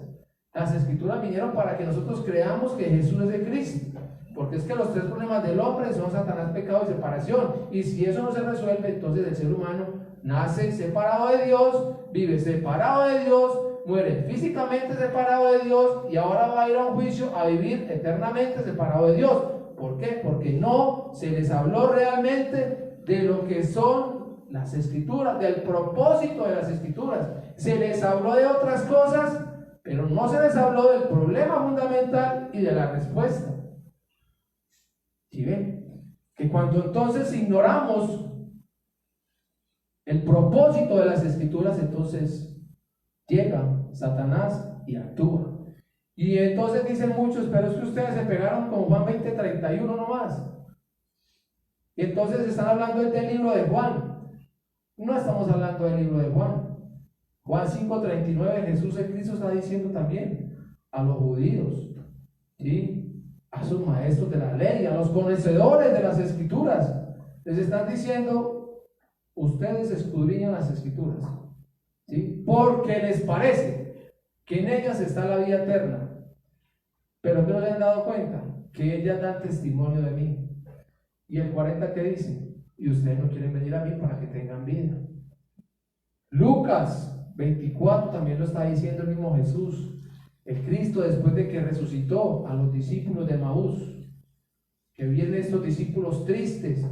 Las escrituras vinieron para que nosotros creamos que Jesús es de Cristo. Porque es que los 3 problemas del hombre son Satanás, pecado y separación. Y si eso no se resuelve, entonces el ser humano nace separado de Dios, vive separado de Dios, muere físicamente separado de Dios y ahora va a ir a un juicio a vivir eternamente separado de Dios. ¿Por qué? Porque no se les habló realmente de lo que son las escrituras, del propósito de las escrituras. Se les habló de otras cosas, pero no se les habló del problema fundamental y de la respuesta. ¿Sí ven? Que cuando entonces ignoramos el propósito de las escrituras, entonces llega Satanás y actúa. Y entonces dicen muchos, pero es que ustedes se pegaron con Juan 20:31 nomás. Y entonces están hablando del libro de Juan. No estamos hablando del libro de Juan. Juan 5:39, Jesús el Cristo está diciendo también a los judíos, ¿sí?, a sus maestros de la ley, a los conocedores de las escrituras, les están diciendo, ustedes escudriñan las escrituras, ¿sí?, porque les parece que en ellas está la vida eterna, pero que no le han dado cuenta que ellas dan testimonio de mí. Y el 40 que dice, y ustedes no quieren venir a mí para que tengan vida. Lucas 24 también lo está diciendo el mismo Jesús, el Cristo, después de que resucitó a los discípulos de Maús, que vienen estos discípulos tristes.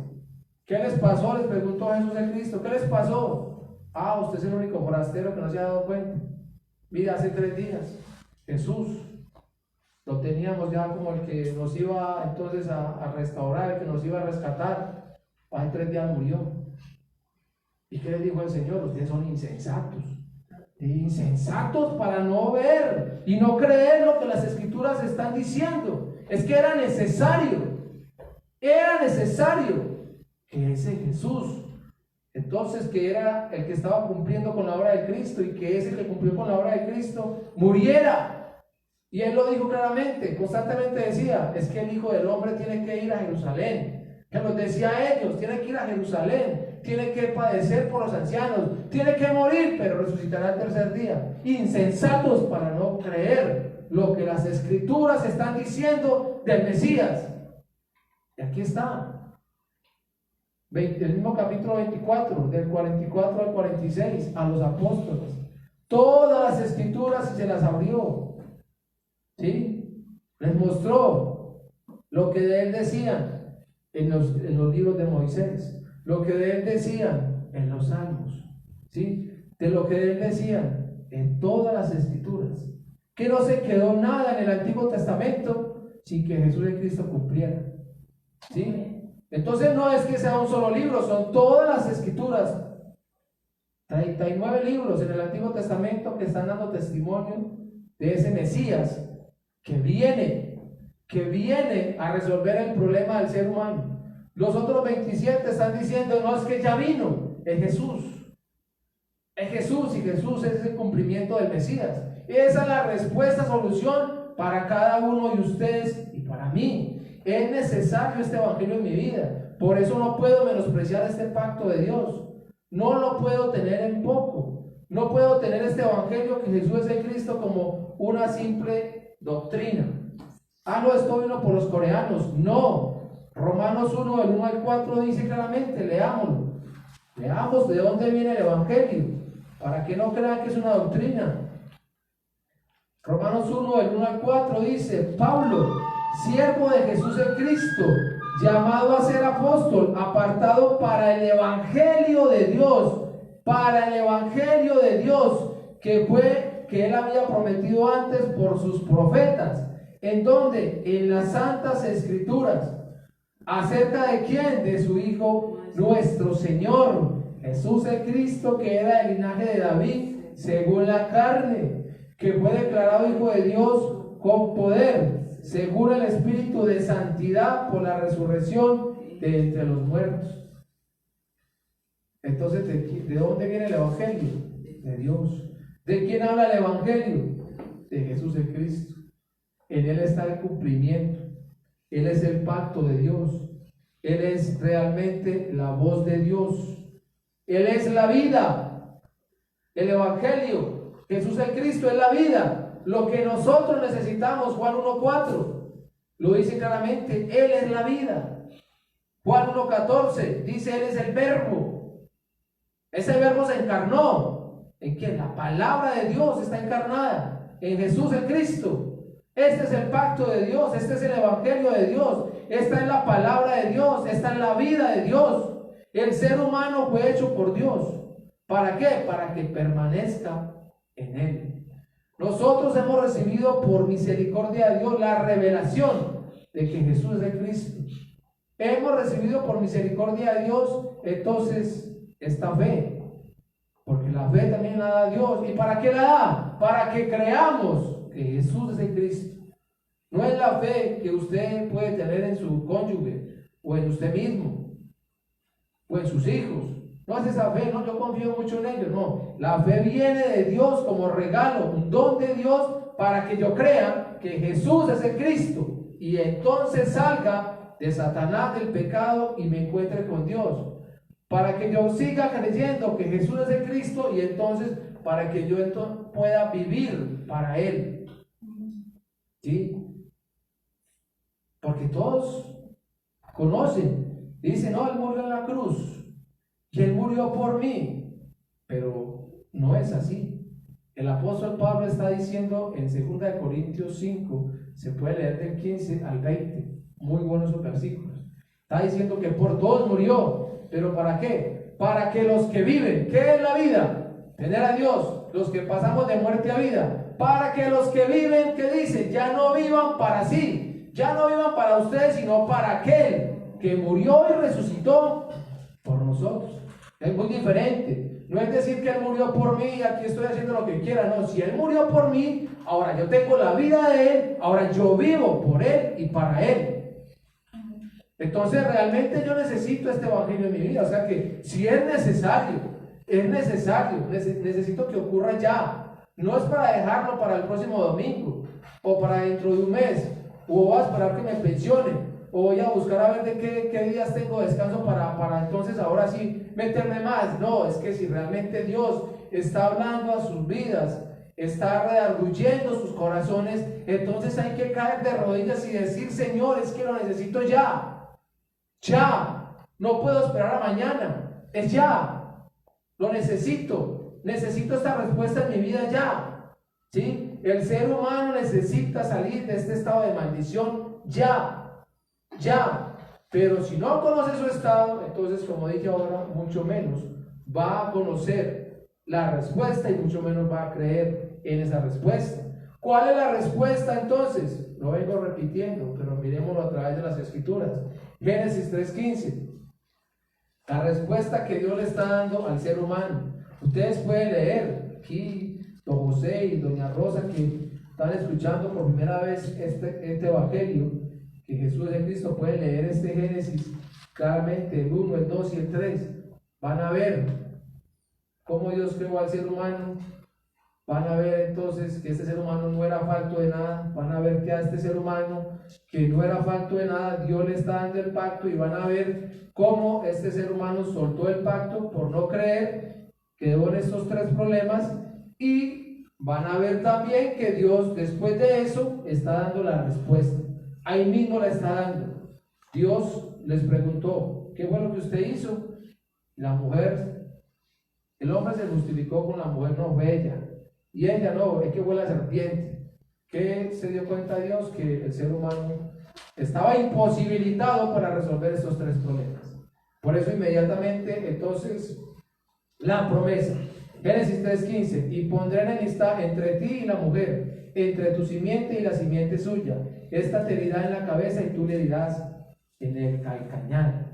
¿Qué les pasó? Les preguntó Jesús el Cristo, ¿qué les pasó? Ah, usted es el único forastero que no se ha dado cuenta. Mira, hace 3 días Jesús lo teníamos ya como el que nos iba entonces a restaurar, el que nos iba a rescatar. Hace 3 días murió. ¿Y qué les dijo el Señor? Ustedes son insensatos. Insensatos para no ver y no creer lo que las escrituras están diciendo. Es que era necesario que ese Jesús, entonces, que era el que estaba cumpliendo con la obra de Cristo y que ese que cumplió con la obra de Cristo muriera. Y él lo dijo claramente, constantemente decía, es que el Hijo del Hombre tiene que ir a Jerusalén, que los decía a ellos, tiene que ir a Jerusalén, tiene que padecer por los ancianos, tiene que morir, pero resucitará el 3er día. Insensatos para no creer lo que las escrituras están diciendo del Mesías. Y aquí está, el mismo capítulo 24, del 44 al 46, a los apóstoles. Todas las escrituras se las abrió, ¿sí? Les mostró lo que de él decían en los libros de Moisés, lo que de él decían en los salmos, ¿sí?, de lo que de él decían en todas las escrituras, que no se quedó nada en el Antiguo Testamento sin que Jesús el Cristo cumpliera, ¿sí? Entonces no es que sea un solo libro, son todas las escrituras, 39 libros en el Antiguo Testamento que están dando testimonio de ese Mesías que viene a resolver el problema del ser humano. Los otros 27 están diciendo, no, es que ya vino, es Jesús, y Jesús es el cumplimiento del Mesías. Esa es la respuesta, solución para cada uno de ustedes y para mí. Es necesario este evangelio en mi vida, por eso no puedo menospreciar este pacto de Dios, no lo puedo tener en poco, no puedo tener este evangelio que Jesús es el Cristo como una simple doctrina. Ah, no, esto vino por los coreanos. No, Romanos 1, del 1 al 4 dice claramente, leámoslo. Leamos de dónde viene el evangelio, para que no crean que es una doctrina. Romanos 1, del 1 al 4 dice: Pablo, siervo de Jesús el Cristo, llamado a ser apóstol, apartado para el evangelio de Dios, para el evangelio de Dios, que él había prometido antes por sus profetas. ¿En dónde? En las santas escrituras. ¿Acerca de quién? De su Hijo nuestro Señor Jesús el Cristo, que era del linaje de David según la carne, que fue declarado Hijo de Dios con poder, según el Espíritu de santidad, por la resurrección de entre los muertos. Entonces, ¿de dónde viene el Evangelio? De Dios. ¿De quién habla el Evangelio? De Jesús el Cristo. En Él está el cumplimiento. Él es el pacto de Dios. Él es realmente la voz de Dios. Él es la vida. El Evangelio, Jesús el Cristo, es la vida. Lo que nosotros necesitamos, Juan 1:4 lo dice claramente: Él es la vida. Juan 1:14 dice: Él es el verbo. Ese verbo se encarnó. ¿En quién? La palabra de Dios está encarnada en Jesús el Cristo. Este es el pacto de Dios, este es el evangelio de Dios, esta es la palabra de Dios, esta es la vida de Dios. El ser humano fue hecho por Dios. ¿Para qué? Para que permanezca en Él. Nosotros hemos recibido por misericordia de Dios la revelación de que Jesús es el Cristo. Hemos recibido por misericordia de Dios entonces esta fe, porque la fe también la da Dios. ¿Y para qué la da? Para que creamos que Jesús es el Cristo. No es la fe que usted puede tener en su cónyuge o en usted mismo o en sus hijos. No es esa fe, no, yo confío mucho en ellos. No, la fe viene de Dios como regalo, un don de Dios, para que yo crea que Jesús es el Cristo y entonces salga de Satanás, del pecado, y me encuentre con Dios. Para que yo siga creyendo que Jesús es el Cristo y entonces para que yo entonces pueda vivir para Él. ¿Sí? Porque todos conocen, dicen: no, Él murió en la cruz y Él murió por mí. Pero no es así. El apóstol Pablo está diciendo en 2 Corintios 5, se puede leer del 15 al 20, muy buenos esos versículos. Está diciendo que por todos murió. ¿Pero para qué? Para que los que viven, ¿qué es la vida? Tener a Dios. Los que pasamos de muerte a vida. Para que los que viven, ¿qué dice? Ya no vivan para sí, ya no vivan para ustedes, sino para aquel que murió y resucitó por nosotros. Es muy diferente. No es decir que Él murió por mí y aquí estoy haciendo lo que quiera. No, si Él murió por mí, ahora yo tengo la vida de Él, ahora yo vivo por Él y para Él. Entonces realmente yo necesito este evangelio en mi vida. O sea que si es necesario, necesito que ocurra ya. No es para dejarlo para el próximo domingo o para dentro de un mes, o voy a esperar que me pensione, o voy a buscar a ver de qué días tengo descanso para entonces ahora sí meterme más. No, es que si realmente Dios está hablando a sus vidas, está redarguyendo sus corazones, entonces hay que caer de rodillas y decir: Señor, es que lo necesito ya. Ya, no puedo esperar a mañana, es ya, lo necesito esta respuesta en mi vida ya. ¿Sí? El ser humano necesita salir de este estado de maldición ya, pero si no conoce su estado, entonces, como dije ahora, mucho menos va a conocer la respuesta y mucho menos va a creer en esa respuesta. ¿Cuál es la respuesta entonces? Lo vengo repitiendo, pero miremoslo a través de las escrituras. Génesis 3:15. La respuesta que Dios le está dando al ser humano. Ustedes pueden leer aquí, don José y doña Rosa, que están escuchando por primera vez este evangelio, que Jesús es el Cristo, pueden leer este Génesis claramente, el 1, el 2 y el 3. Van a ver cómo Dios creó al ser humano. Van a ver entonces que este ser humano no era falto de nada. Van a ver que a este ser humano que no era falto de nada, Dios le está dando el pacto, y van a ver cómo este ser humano soltó el pacto por no creer, quedó en estos tres problemas, y van a ver también que Dios después de eso está dando la respuesta. Ahí mismo la está dando. Dios les preguntó: ¿qué fue lo que usted hizo? La mujer, el hombre se justificó con la mujer, no fue ella. Y ella: no, es que fue la serpiente. ¿Qué se dio cuenta Dios? Que el ser humano estaba imposibilitado para resolver estos tres problemas. Por eso inmediatamente, entonces, la promesa. Génesis 3:15, y pondré enemistad entre ti y la mujer, entre tu simiente y la simiente suya. Esta te herirá en la cabeza y tú le dirás en el calcañar.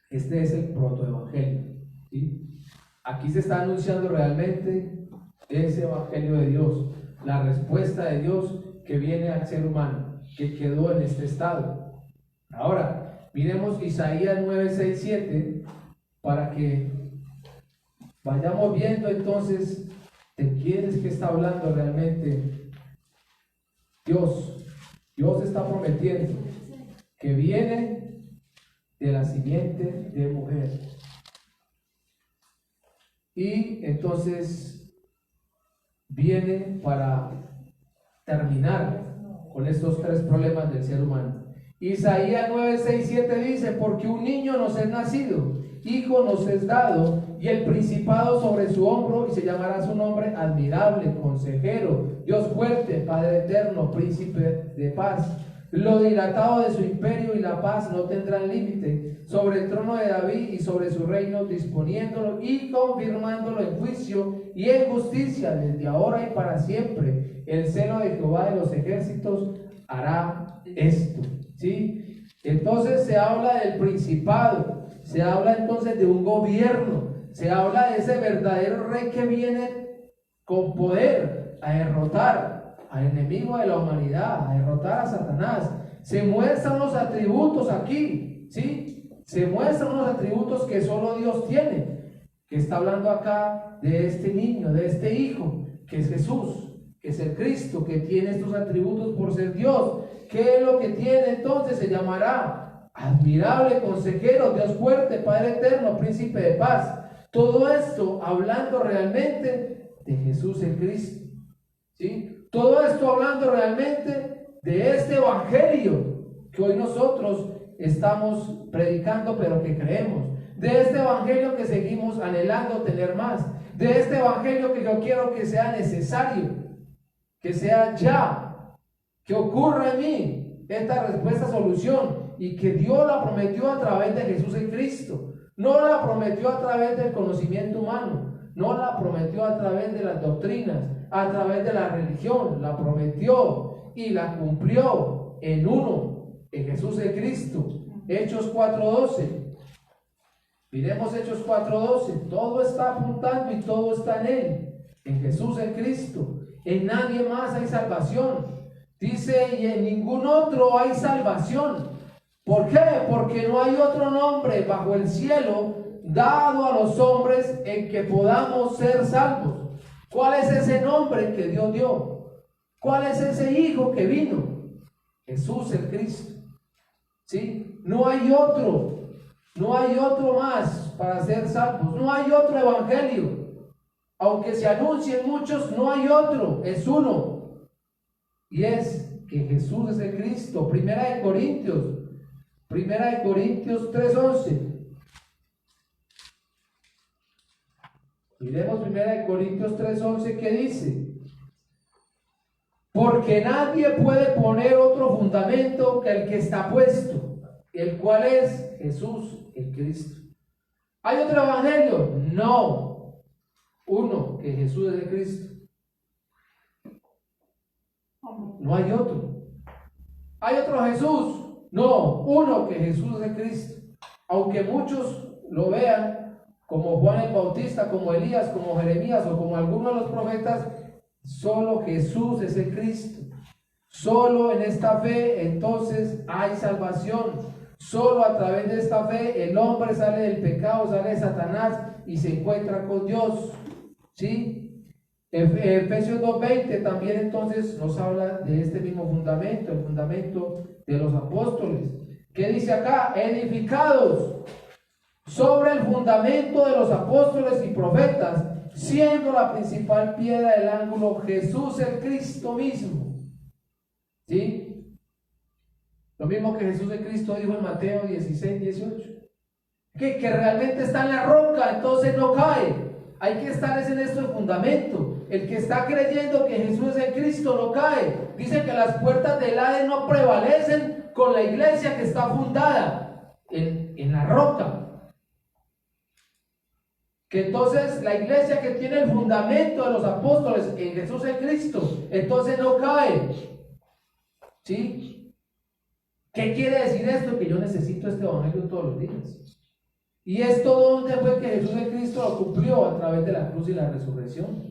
Este es el protoevangelio, ¿sí? Aquí se está anunciando realmente ese evangelio de Dios, la respuesta de Dios que viene al ser humano, que quedó en este estado. Ahora, miremos Isaías 9, 6, 7, para que vayamos viendo entonces de quién es que está hablando realmente Dios. Dios está prometiendo que viene de la simiente de mujer. Y entonces viene para terminar con estos tres problemas del ser humano. Isaías 9, 6, 7 dice: porque un niño nos es nacido, hijo nos es dado, y el principado sobre su hombro, y se llamará su nombre admirable, consejero, Dios fuerte, Padre eterno, príncipe de paz. Lo dilatado de su imperio y la paz no tendrán límite sobre el trono de David y sobre su reino, disponiéndolo y confirmándolo en juicio y en justicia desde ahora y para siempre. El celo de Jehová de los ejércitos hará esto, ¿sí? Entonces se habla del principado, se habla entonces de un gobierno, se habla de ese verdadero rey que viene con poder a derrotar al enemigo de la humanidad, a derrotar a Satanás. Se muestran los atributos aquí, ¿sí? Se muestran los atributos que solo Dios tiene, que está hablando acá de este niño, de este hijo, que es Jesús, que es el Cristo, que tiene estos atributos por ser Dios. ¿Qué es lo que tiene entonces? Se llamará admirable, consejero, Dios fuerte, Padre eterno, príncipe de paz. Todo esto hablando realmente de Jesús el Cristo, ¿sí? Todo esto hablando realmente de este evangelio que hoy nosotros estamos predicando, pero que creemos. De este evangelio que seguimos anhelando tener más. De este evangelio que yo quiero que sea necesario, que sea ya, que ocurra en mí esta respuesta, solución, y que Dios la prometió a través de Jesús en Cristo. No la prometió a través del conocimiento humano, no la prometió a través de las doctrinas, a través de la religión, la prometió y la cumplió en uno, en Jesús en Cristo. Hechos 4:12. Miremos Hechos 4:12. Todo está apuntando y todo está en Él, en Jesús en Cristo. En nadie más hay salvación. Dice: y en ningún otro hay salvación. ¿Por qué? Porque no hay otro nombre bajo el cielo dado a los hombres en que podamos ser salvos. ¿Cuál es ese nombre que Dios dio? ¿Cuál es ese hijo que vino? Jesús el Cristo, ¿sí? No hay otro, no hay otro más para ser salvos, no hay otro evangelio. Aunque se anuncien muchos, no hay otro, es uno. Y es que Jesús es el Cristo. Primera de Corintios 3:11. Miremos 1 Corintios 3:11, que dice: porque nadie puede poner otro fundamento que el que está puesto, el cual es Jesús el Cristo. ¿Hay otro evangelio? No. Uno, que Jesús es el Cristo. No hay otro. ¿Hay otro Jesús? No. Uno, que Jesús es el Cristo. Aunque muchos lo vean como Juan el Bautista, como Elías, como Jeremías o como algunos de los profetas, solo Jesús es el Cristo. Solo en esta fe entonces hay salvación. Solo a través de esta fe el hombre sale del pecado, sale de Satanás y se encuentra con Dios, ¿sí? Efesios 2:20 también entonces nos habla de este mismo fundamento, el fundamento de los apóstoles. ¿Qué dice acá? Edificados sobre el fundamento de los apóstoles y profetas, siendo la principal piedra del ángulo Jesús el Cristo mismo, ¿sí? Lo mismo que Jesús el Cristo dijo en Mateo 16:18, que realmente está en la roca, entonces no cae. Hay que estar en esto de fundamento. El que está creyendo que Jesús es el Cristo no cae. Dice que las puertas del Hades no prevalecen con la iglesia que está fundada en la roca. Que entonces la iglesia que tiene el fundamento de los apóstoles en Jesús el Cristo, entonces no cae. ¿Sí? ¿Qué quiere decir esto? Que yo necesito este evangelio todos los días. ¿Y esto dónde fue que Jesús el Cristo lo cumplió? A través de la cruz y la resurrección.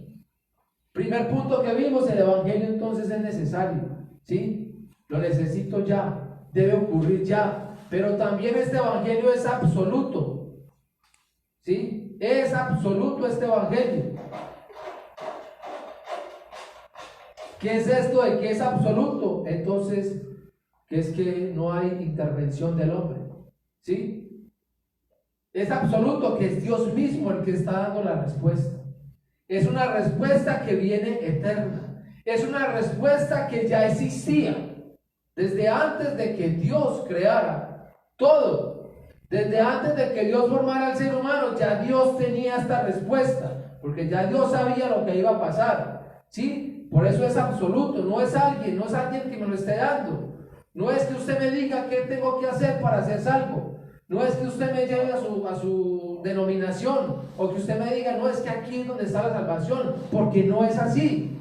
Primer punto que vimos, el evangelio entonces es necesario. ¿Sí? Lo necesito ya, debe ocurrir ya. Pero también este evangelio es absoluto. ¿Sí? Es absoluto este evangelio. ¿Qué es esto de que es absoluto? Entonces, que es que no hay intervención del hombre. ¿Sí? Es absoluto, que es Dios mismo el que está dando la respuesta. Es una respuesta que viene eterna. Es una respuesta que ya existía desde antes de que Dios creara todo. Desde antes de que Dios formara al ser humano, ya Dios tenía esta respuesta, porque ya Dios sabía lo que iba a pasar. ¿Sí? Por eso es absoluto, no es alguien que me lo esté dando. No es que usted me diga qué tengo que hacer para ser salvo. No es que usted me lleve a su denominación, o que usted me diga, no, es que aquí es donde está la salvación, porque no es así.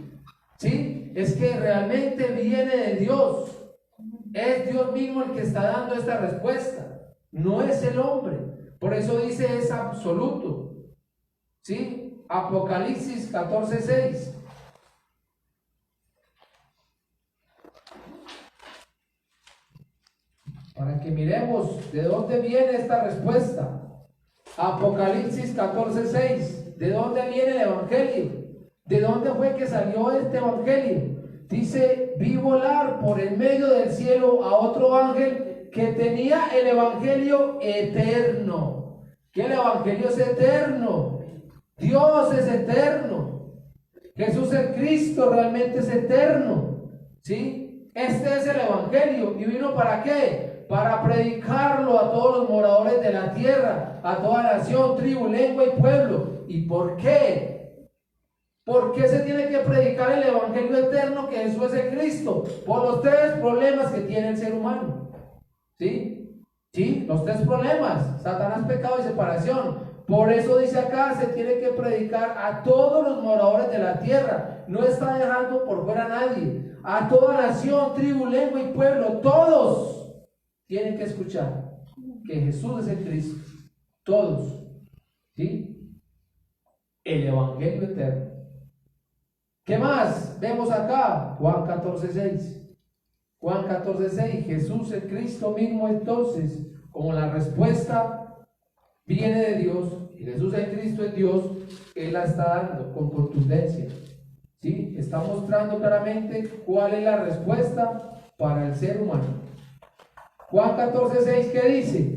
¿Sí? Es que realmente viene de Dios. Es Dios mismo el que está dando esta respuesta, no es el hombre. Por eso dice es absoluto. ¿Sí? Apocalipsis 14:6. Para que miremos de dónde viene esta respuesta. Apocalipsis 14:6. ¿De dónde viene el evangelio? ¿De dónde fue que salió este evangelio? Dice, vi volar por el medio del cielo a otro ángel que tenía el evangelio eterno. Que el evangelio es eterno. Dios es eterno. Jesús el Cristo realmente es eterno. ¿Sí? Este es el evangelio. ¿Y vino para qué? Para predicarlo a todos los moradores de la tierra, a toda nación, tribu, lengua y pueblo. ¿Y por qué? ¿Por qué se tiene que predicar el evangelio eterno que Jesús es el Cristo? Por los tres problemas que tiene el ser humano. ¿Sí? ¿Sí? Los tres problemas: Satanás, pecado y separación. Por eso dice acá, se tiene que predicar a todos los moradores de la tierra. No está dejando por fuera a nadie. A toda nación, tribu, lengua y pueblo. Todos tienen que escuchar que Jesús es el Cristo. Todos. ¿Sí? El evangelio eterno. ¿Qué más vemos acá? Juan 14:6. Juan 14:6. Jesús el Cristo mismo, entonces, como la respuesta viene de Dios, y Jesús el Cristo es Dios, Él la está dando con contundencia. ¿Sí? Está mostrando claramente cuál es la respuesta para el ser humano. Juan 14:6, ¿qué dice?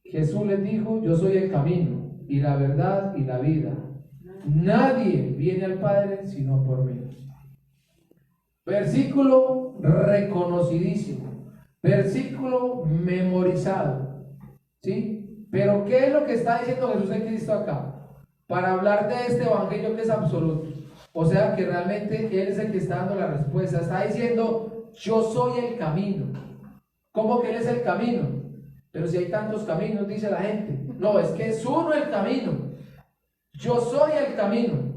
Jesús les dijo, yo soy el camino, y la verdad, y la vida. Nadie viene al Padre sino por mí. Versículo reconocidísimo, versículo memorizado. ¿Sí? Pero ¿qué es lo que está diciendo Jesús en Cristo acá? Para hablar de este evangelio que es absoluto. O sea que realmente Él es el que está dando la respuesta. Está diciendo, yo soy el camino. ¿Cómo que Él es el camino? Pero si hay tantos caminos, dice la gente. No, es que es uno el camino. Yo soy el camino.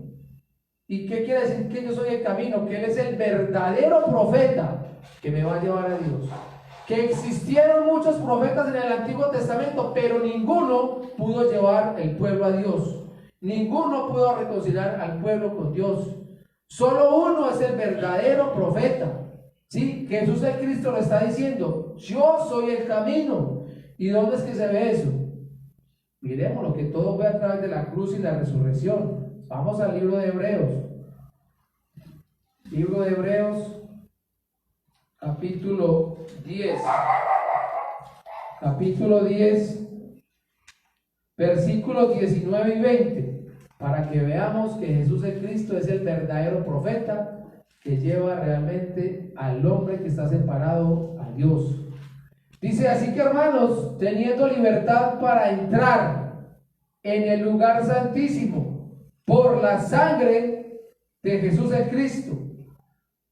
¿Y qué quiere decir que yo soy el camino? Que Él es el verdadero profeta que me va a llevar a Dios. Que existieron muchos profetas en el Antiguo Testamento, pero ninguno pudo llevar el pueblo a Dios. Ninguno pudo reconciliar al pueblo con Dios. Solo uno es el verdadero profeta. ¿Sí? Jesús el Cristo lo está diciendo. Yo soy el camino. ¿Y dónde es que se ve eso? Miremos lo que todo fue a través de la cruz y la resurrección. Vamos al libro de Hebreos. Libro de Hebreos, capítulo 10. Capítulo 10, versículos 19 y 20. Para que veamos que Jesús el Cristo es el verdadero profeta que lleva realmente al hombre que está separado a Dios. Dice, así que hermanos, teniendo libertad para entrar en el lugar santísimo por la sangre de Jesús el Cristo.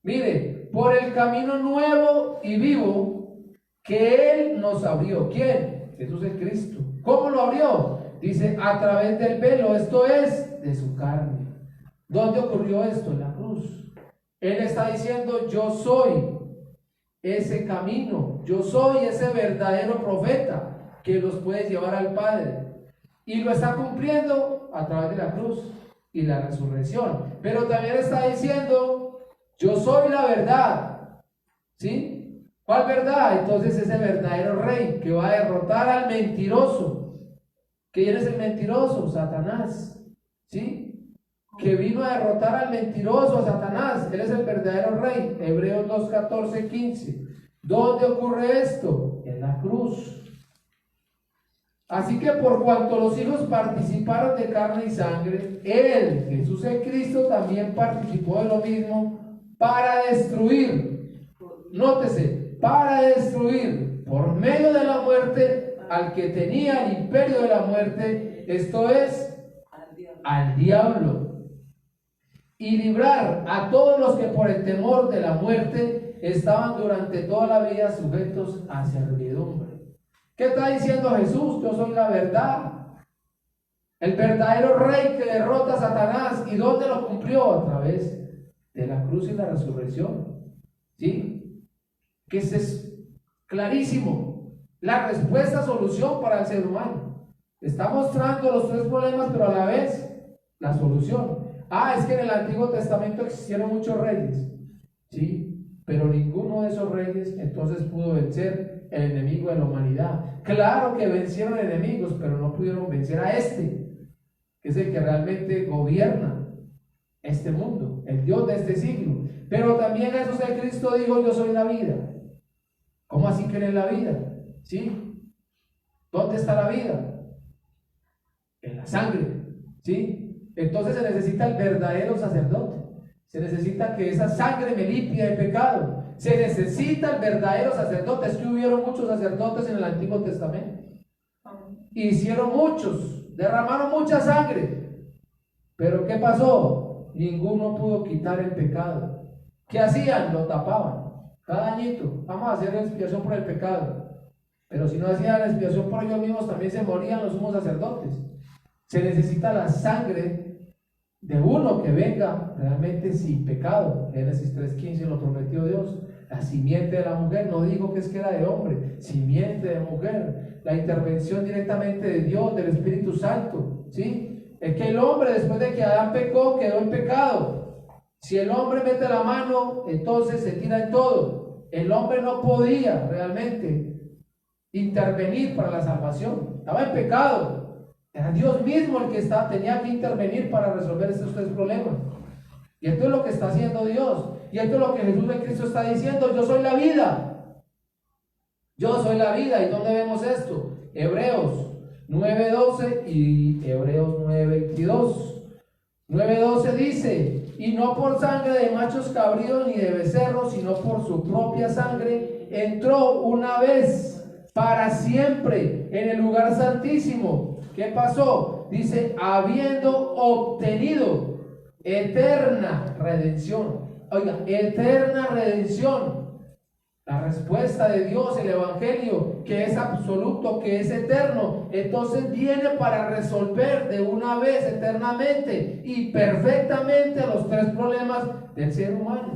Mire, por el camino nuevo y vivo que Él nos abrió. ¿Quién? Jesús el Cristo. ¿Cómo lo abrió? Dice, a través del velo, esto es, de su carne. ¿Dónde ocurrió esto? En la cruz. Él está diciendo, yo soy ese camino, yo soy ese verdadero profeta que los puede llevar al Padre. Y lo está cumpliendo a través de la cruz y la resurrección. Pero también está diciendo, yo soy la verdad. ¿Sí? ¿Cuál verdad? Entonces ese verdadero rey que va a derrotar al mentiroso. ¿Quién es el mentiroso? Satanás. ¿Sí? Que vino a derrotar al mentiroso, a Satanás. Él es el verdadero rey. Hebreos 2, 14, 15. ¿Dónde ocurre esto? En la cruz. Así que por cuanto los hijos participaron de carne y sangre, Él, Jesús el Cristo, también participó de lo mismo para destruir. Nótese, para destruir por medio de la muerte al que tenía el imperio de la muerte, esto es, al diablo. Y librar a todos los que por el temor de la muerte estaban durante toda la vida sujetos a servidumbre. ¿Qué está diciendo Jesús? Yo soy la verdad. El verdadero rey que derrota a Satanás. ¿Y dónde lo cumplió? A través de la cruz y la resurrección. ¿Sí? Que es clarísimo. La respuesta, solución para el ser humano. Está mostrando los tres problemas, pero a la vez la solución. Es que en el Antiguo Testamento existieron muchos reyes, ¿sí? Pero ninguno de esos reyes entonces pudo vencer el enemigo de la humanidad. Claro que vencieron enemigos, pero no pudieron vencer a este, que es el que realmente gobierna este mundo, el Dios de este siglo. Pero también Jesús el Cristo dijo, yo soy la vida. ¿Cómo así que Él es la vida? ¿Sí? ¿Dónde está la vida? En la sangre, ¿sí? Entonces se necesita el verdadero sacerdote. Se necesita que esa sangre me limpie de pecado. Se necesita el verdadero sacerdote. Es que hubieron muchos sacerdotes en el Antiguo Testamento. Hicieron muchos, derramaron mucha sangre. Pero ¿qué pasó? Ninguno pudo quitar el pecado. ¿Qué hacían? Lo tapaban. Cada añito, vamos a hacer expiación por el pecado. Pero si no hacían la expiación por ellos mismos, también se morían los sumos sacerdotes. Se necesita la sangre de uno que venga realmente sin pecado. Génesis 3:15 lo prometió Dios. La simiente de la mujer, no digo que es que era de hombre, simiente de mujer. La intervención directamente de Dios, del Espíritu Santo, ¿sí? Es que el hombre, después de que Adán pecó, quedó en pecado. Si el hombre mete la mano, entonces se tira en todo. El hombre no podía realmente intervenir para la salvación. Estaba en pecado. Era Dios mismo el que tenía que intervenir para resolver estos tres problemas. Y esto es lo que está haciendo Dios. Y esto es lo que Jesús de Cristo está diciendo. Yo soy la vida. Yo soy la vida. ¿Y dónde vemos esto? Hebreos 9:12 y Hebreos 9:22. 9:12 dice, y no por sangre de machos cabríos ni de becerros, sino por su propia sangre, entró una vez para siempre en el lugar santísimo. ¿Qué pasó? Dice, habiendo obtenido eterna redención. Oiga, eterna redención. La respuesta de Dios, el Evangelio, que es absoluto, que es eterno, entonces viene para resolver de una vez eternamente y perfectamente los tres problemas del ser humano.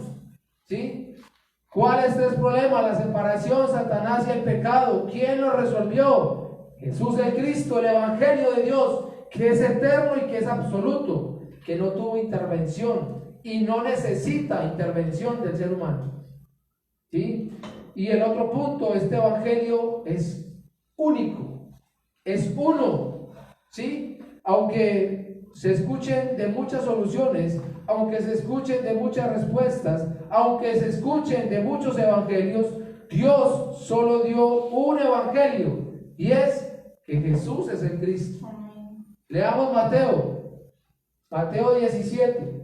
¿Sí? ¿Cuáles tres problemas? La separación, Satanás y el pecado. ¿Quién lo resolvió? Jesús el Cristo, el Evangelio de Dios, que es eterno y que es absoluto, que no tuvo intervención y no necesita intervención del ser humano. ¿Sí? Y el otro punto, este Evangelio es único, es uno. ¿Sí? Aunque se escuchen de muchas soluciones, aunque se escuchen de muchas respuestas, aunque se escuchen de muchos evangelios, Dios solo dio un evangelio, y es que Jesús es el Cristo. Leamos Mateo 17.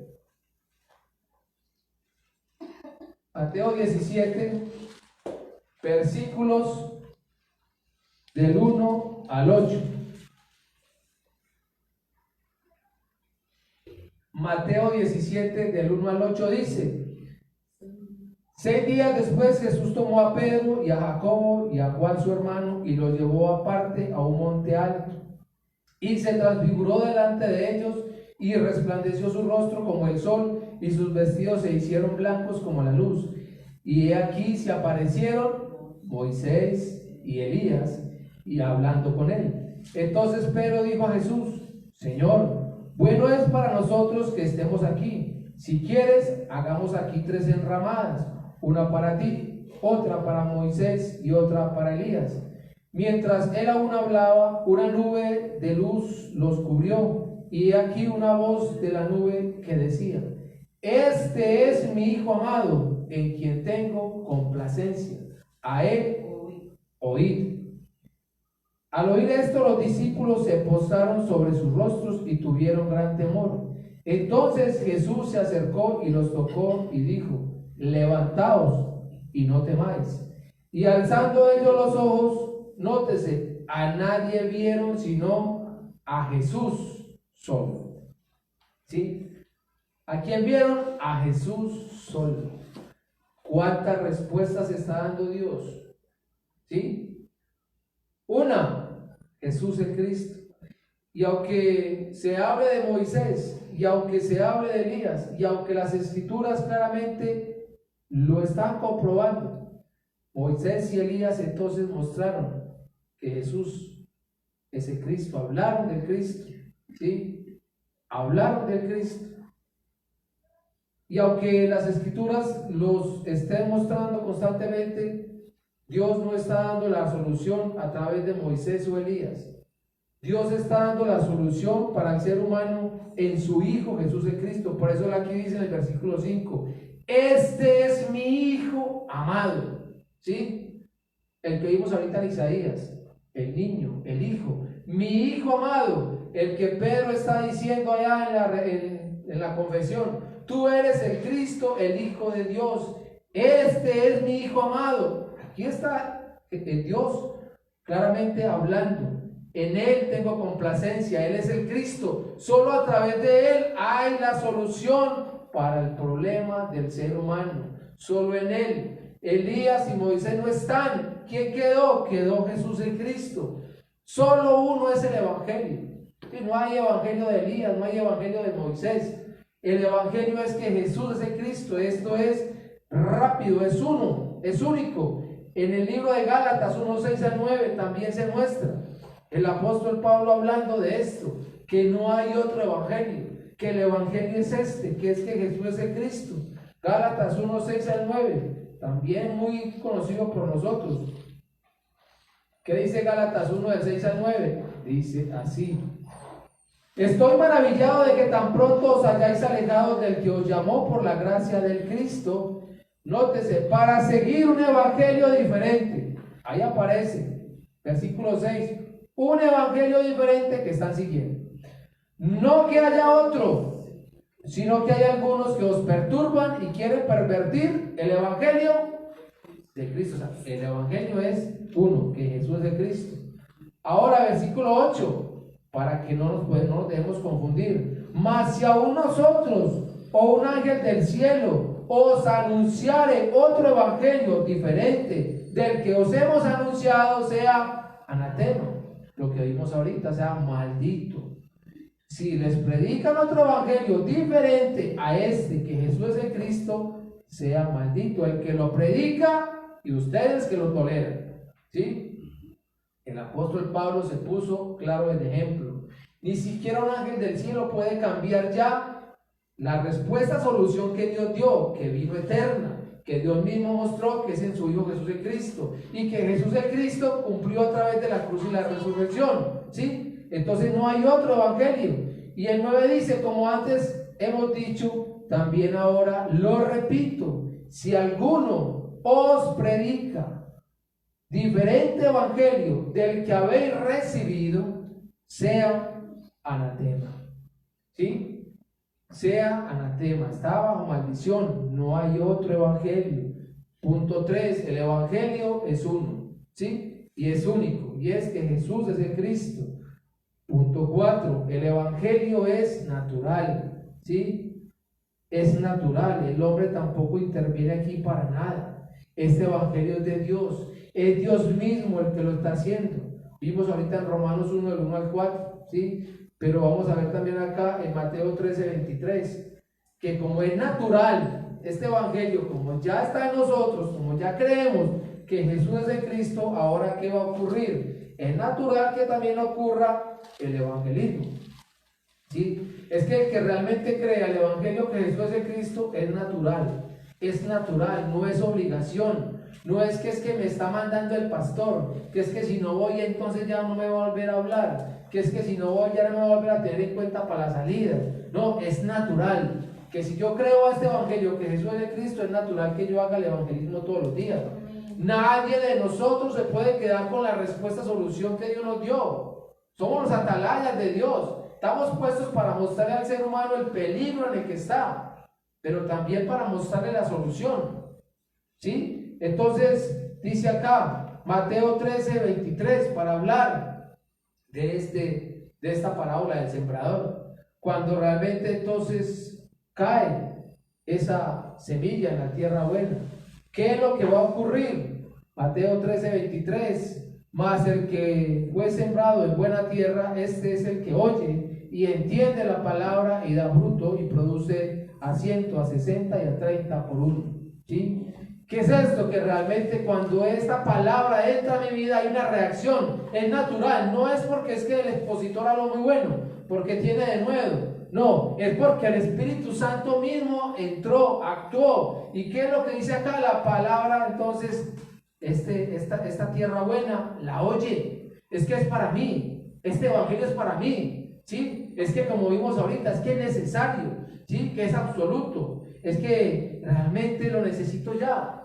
Mateo 17, versículos del 1 al 8. Mateo 17, del 1 al 8 dice: 6 días después Jesús tomó a Pedro y a Jacobo y a Juan su hermano y los llevó aparte a un monte alto y se transfiguró delante de ellos y resplandeció su rostro como el sol y sus vestidos se hicieron blancos como la luz. Y he aquí se aparecieron Moisés y Elías y hablando con él. Entonces Pedro dijo a Jesús: Señor, bueno es para nosotros que estemos aquí. Si quieres, hagamos aquí 3 enramadas, una para ti, otra para Moisés y otra para Elías. Mientras él aún hablaba, una nube de luz los cubrió, y he aquí una voz de la nube que decía: Este es mi Hijo amado, en quien tengo complacencia. A él oíd. Al oír esto, los discípulos se postraron sobre sus rostros y tuvieron gran temor. Entonces Jesús se acercó y los tocó y dijo: Levantaos y no temáis. Y alzando ellos los ojos, nótese, a nadie vieron sino a Jesús solo. ¿Sí? ¿A quién vieron? A Jesús solo. ¿Cuántas respuestas está dando Dios? ¿Sí? Una, Jesús el Cristo. Y aunque se hable de Moisés, y aunque se hable de Elías, y aunque las escrituras claramente lo están comprobando, Moisés y Elías entonces mostraron que Jesús es el Cristo, hablaron del Cristo, ¿sí? Hablaron del Cristo. Y aunque las escrituras los estén mostrando constantemente, Dios no está dando la solución a través de Moisés o Elías. Dios está dando la solución para el ser humano en su Hijo Jesús el Cristo. Por eso aquí dice en el versículo 5: Este es mi Hijo amado. ¿Sí? El que vimos ahorita en Isaías, el niño, el Hijo, mi Hijo amado, el que Pedro está diciendo allá en la confesión: tú eres el Cristo, el Hijo de Dios. Este es mi Hijo amado. Aquí está Dios claramente hablando. En Él tengo complacencia. Él es el Cristo. Solo a través de Él hay la solución para el problema del ser humano. Solo en Él. Elías y Moisés no están. ¿Quién quedó? Quedó Jesús el Cristo. Solo uno es el Evangelio. Y no hay Evangelio de Elías, no hay Evangelio de Moisés. El Evangelio es que Jesús es el Cristo. Esto es rápido, es uno, es único. En el libro de Gálatas 1:6 al 9 también se muestra el apóstol Pablo hablando de esto, que no hay otro evangelio, que el evangelio es este, que es que Jesús es el Cristo. Gálatas 1:6 al 9, también muy conocido por nosotros. ¿Qué dice Gálatas 1:6 al 9? Dice así: Estoy maravillado de que tan pronto os hayáis alejado del que os llamó por la gracia del Cristo. Nótese, para seguir un evangelio diferente. Ahí aparece, versículo 6, un evangelio diferente que están siguiendo. No que haya otro, sino que hay algunos que os perturban y quieren pervertir el evangelio de Cristo. O sea, el evangelio es uno, que Jesús es el Cristo. Ahora, versículo 8, para que no nos dejemos confundir. Mas si aún nosotros o un ángel del cielo os anunciare otro evangelio diferente del que os hemos anunciado, sea anatema. Lo que vimos ahorita, sea maldito. Si les predican otro evangelio diferente a este, que Jesús es el Cristo, sea maldito el que lo predica y ustedes que lo toleran. ¿Sí? El apóstol Pablo se puso claro el ejemplo. Ni siquiera un ángel del cielo puede cambiar ya la respuesta, solución que Dios dio, que vino eterna, que Dios mismo mostró que es en su Hijo Jesús el Cristo, y que Jesús el Cristo cumplió a través de la cruz y la resurrección. ¿Sí? Entonces no hay otro evangelio. Y el 9 dice, como antes hemos dicho, también ahora lo repito: si alguno os predica diferente evangelio del que habéis recibido, sea anatema. ¿Sí? Sea anatema, está bajo maldición, no hay otro evangelio. Punto 3, el evangelio es uno, ¿sí? Y es único, y es que Jesús es el Cristo. Punto 4, el evangelio es natural. ¿sí? Es natural, el hombre tampoco interviene aquí para nada. Este evangelio es de Dios, es Dios mismo el que lo está haciendo. Vimos ahorita en Romanos 1, del 1 al 4, ¿sí? Pero vamos a ver también acá en Mateo 13, 23, que como es natural, este evangelio, como ya está en nosotros, como ya creemos que Jesús es el Cristo, ahora ¿qué va a ocurrir? Es natural que también ocurra el evangelismo, ¿sí? Es que el que realmente crea el evangelio que Jesús es el Cristo es natural, no es obligación. No es que me está mandando el pastor, que es que si no voy entonces ya no me va a volver a hablar, que es que si no voy ya no me va a volver a tener en cuenta para la salida. No, es natural que si yo creo a este evangelio que Jesús es el Cristo, es natural que yo haga el evangelismo todos los días. Nadie de nosotros se puede quedar con la respuesta, solución que Dios nos dio. Somos los atalayas de Dios. Estamos puestos para mostrarle al ser humano el peligro en el que está, pero también para mostrarle la solución, ¿sí? Entonces, dice acá, Mateo 13, 23, para hablar de esta parábola del sembrador. Cuando realmente entonces cae esa semilla en la tierra buena, ¿qué es lo que va a ocurrir? Mateo 13, 23, mas el que fue sembrado en buena tierra, este es el que oye y entiende la palabra y da fruto y produce a 100, a 60 y a 30 por uno, ¿sí? ¿Qué es esto? Que realmente cuando esta palabra entra a mi vida hay una reacción, es natural, no es porque es que el expositor habló muy bueno, porque tiene de nuevo, no, es porque el Espíritu Santo mismo entró, actuó. ¿Y qué es lo que dice acá la palabra? Entonces, esta tierra buena la oye, es que es para mí, este evangelio es para mí, ¿sí? Es que como vimos ahorita, es que es necesario, ¿sí? Que es absoluto, es que realmente lo necesito ya.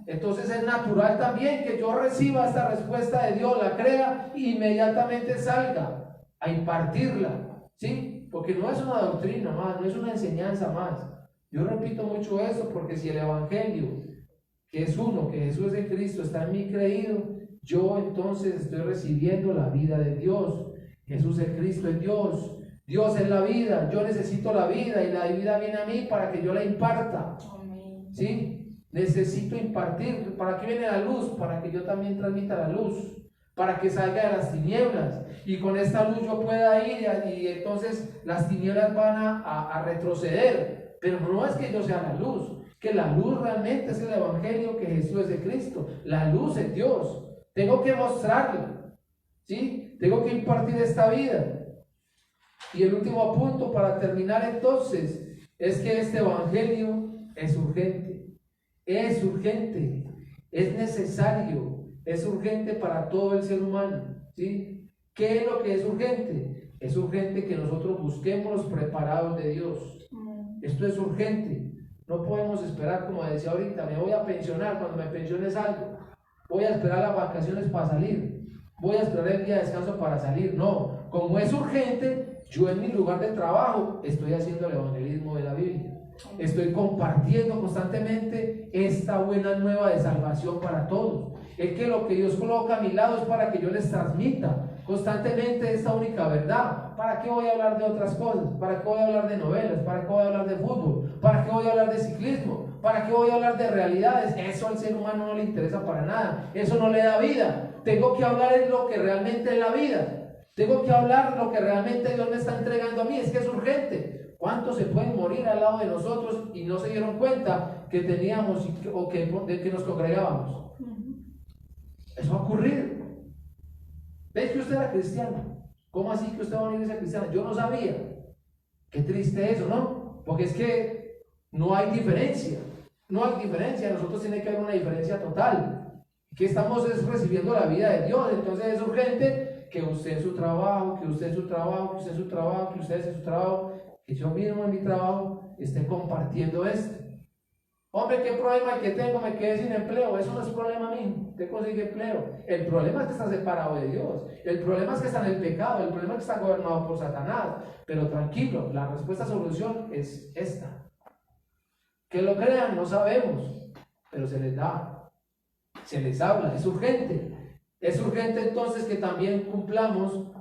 Entonces es natural también que yo reciba esta respuesta de Dios, la crea e inmediatamente salga a impartirla, ¿sí? Porque no es una doctrina más, no es una enseñanza más. Yo repito mucho eso porque si el evangelio, que es uno, que Jesús es el Cristo, está en mí creído, yo entonces estoy recibiendo la vida de Dios. Jesús el Cristo es Dios, Dios es la vida, yo necesito la vida y la vida viene a mí para que yo la imparta, ¿sí? Necesito impartir. ¿Para qué viene la luz? Para que yo también transmita la luz, para que salga de las tinieblas y con esta luz yo pueda ir y entonces las tinieblas van a retroceder. Pero no es que yo sea la luz, que la luz realmente es el evangelio que Jesús es de Cristo. La luz es Dios. Tengo que mostrarla, ¿sí? Tengo que impartir esta vida. Y el último punto para terminar entonces es que este evangelio es urgente. Es urgente, es necesario, es urgente para todo el ser humano, ¿sí? ¿Qué es lo que es urgente? Es urgente que nosotros busquemos los preparados de Dios. Esto es urgente. No podemos esperar, como decía ahorita, me voy a pensionar, cuando me pensione salgo. Voy a esperar las vacaciones para salir. Voy a esperar el día de descanso para salir. No, como es urgente, yo en mi lugar de trabajo estoy haciendo el evangelismo de la Biblia. Estoy compartiendo constantemente esta buena nueva de salvación para todos. Es que lo que Dios coloca a mi lado es para que yo les transmita constantemente esta única verdad. ¿Para qué voy a hablar de otras cosas? ¿Para qué voy a hablar de novelas? ¿Para qué voy a hablar de fútbol? ¿Para qué voy a hablar de ciclismo? ¿Para qué voy a hablar de realidades? Eso al ser humano no le interesa para nada. Eso no le da vida. Tengo que hablar de lo que realmente es la vida. Tengo que hablar de lo que realmente Dios me está entregando a mí. Es que es urgente. ¿Cuántos se pueden morir al lado de nosotros y no se dieron cuenta que teníamos o que nos congregábamos? Eso va a ocurrir. ¿Ves que usted era cristiano? ¿Cómo así que usted va a una iglesia cristiana? Yo no sabía. Qué triste eso, ¿no? Porque es que no hay diferencia. No hay diferencia. Nosotros tiene que haber una diferencia total. Que estamos recibiendo la vida de Dios. Entonces es urgente que usted en su trabajo, que usted en su trabajo, que usted en su trabajo, que ustedes en su trabajo, que yo mismo en mi trabajo esté compartiendo esto. Hombre, ¿qué problema que tengo? Me quedé sin empleo. Eso no es problema mío. Usted consigue empleo. El problema es que está separado de Dios. El problema es que está en el pecado. El problema es que está gobernado por Satanás. Pero tranquilo, la respuesta a solución es esta. Que lo crean, no sabemos. Pero se les da. Se les habla. Es urgente. Es urgente entonces que también cumplamos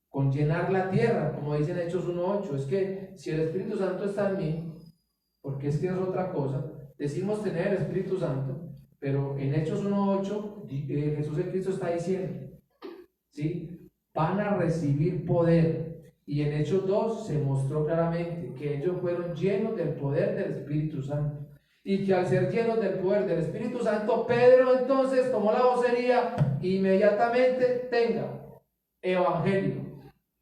con llenar la tierra, como dice en Hechos 1:8. Es que si el Espíritu Santo está en mí, porque es que es otra cosa, decimos tener el Espíritu Santo, pero en Hechos 1:8 Jesús el Cristo está diciendo, ¿sí? Van a recibir poder. Y en Hechos 2 se mostró claramente que ellos fueron llenos del poder del Espíritu Santo. Y que al ser llenos del poder del Espíritu Santo, Pedro entonces tomó la vocería e inmediatamente tenga evangelio.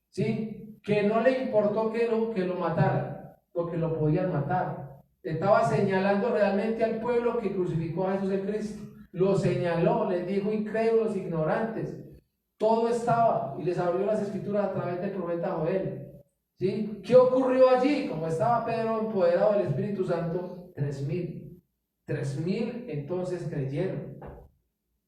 ¿Sí? Que no le importó que lo mataran, porque lo podían matar. Estaba señalando realmente al pueblo que crucificó a Jesús el Cristo. Lo señaló, les dijo incrédulos, ignorantes. Todo estaba y les abrió las escrituras a través del profeta Joel. ¿Sí? ¿Qué ocurrió allí? Como estaba Pedro empoderado del Espíritu Santo, 3,000 entonces creyeron.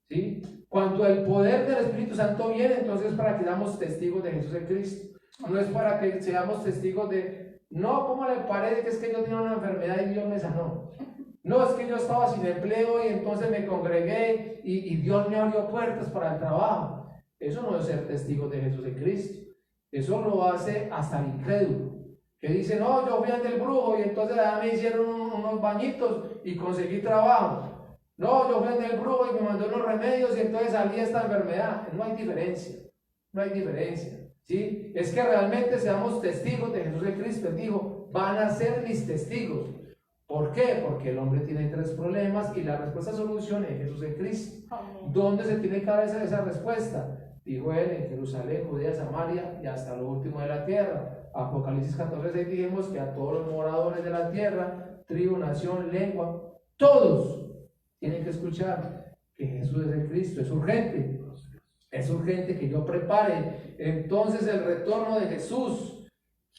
¿Sí? Cuando el poder del Espíritu Santo viene, entonces para que seamos testigos de Jesús el Cristo. No es para que seamos testigos de, no, ¿cómo le parece que es que yo tenía una enfermedad y Dios me sanó? No, es que yo estaba sin empleo y entonces me congregué y Dios me abrió puertas para el trabajo. Eso no es ser testigo de Jesús el Cristo. Eso lo hace hasta el incrédulo, que dice, no, yo fui ante el brujo y entonces allá me hicieron unos bañitos y conseguí trabajo. No, yo fui ante el brujo y me mandó unos remedios y entonces salí esta enfermedad. No hay diferencia, no hay diferencia. ¿Sí? Es que realmente seamos testigos de Jesús el Cristo. Él dijo, van a ser mis testigos. ¿Por qué? Porque el hombre tiene 3 problemas y la respuesta solución es Jesús el Cristo. ¿Dónde se tiene que dar esa respuesta? Dijo él, en Jerusalén, Judea, Samaria y hasta lo último de la tierra. Apocalipsis 14:6 dijimos que a todos los moradores de la tierra, tribu, nación, lengua, todos tienen que escuchar que Jesús es el Cristo. Es urgente. Es urgente que yo prepare entonces el retorno de Jesús.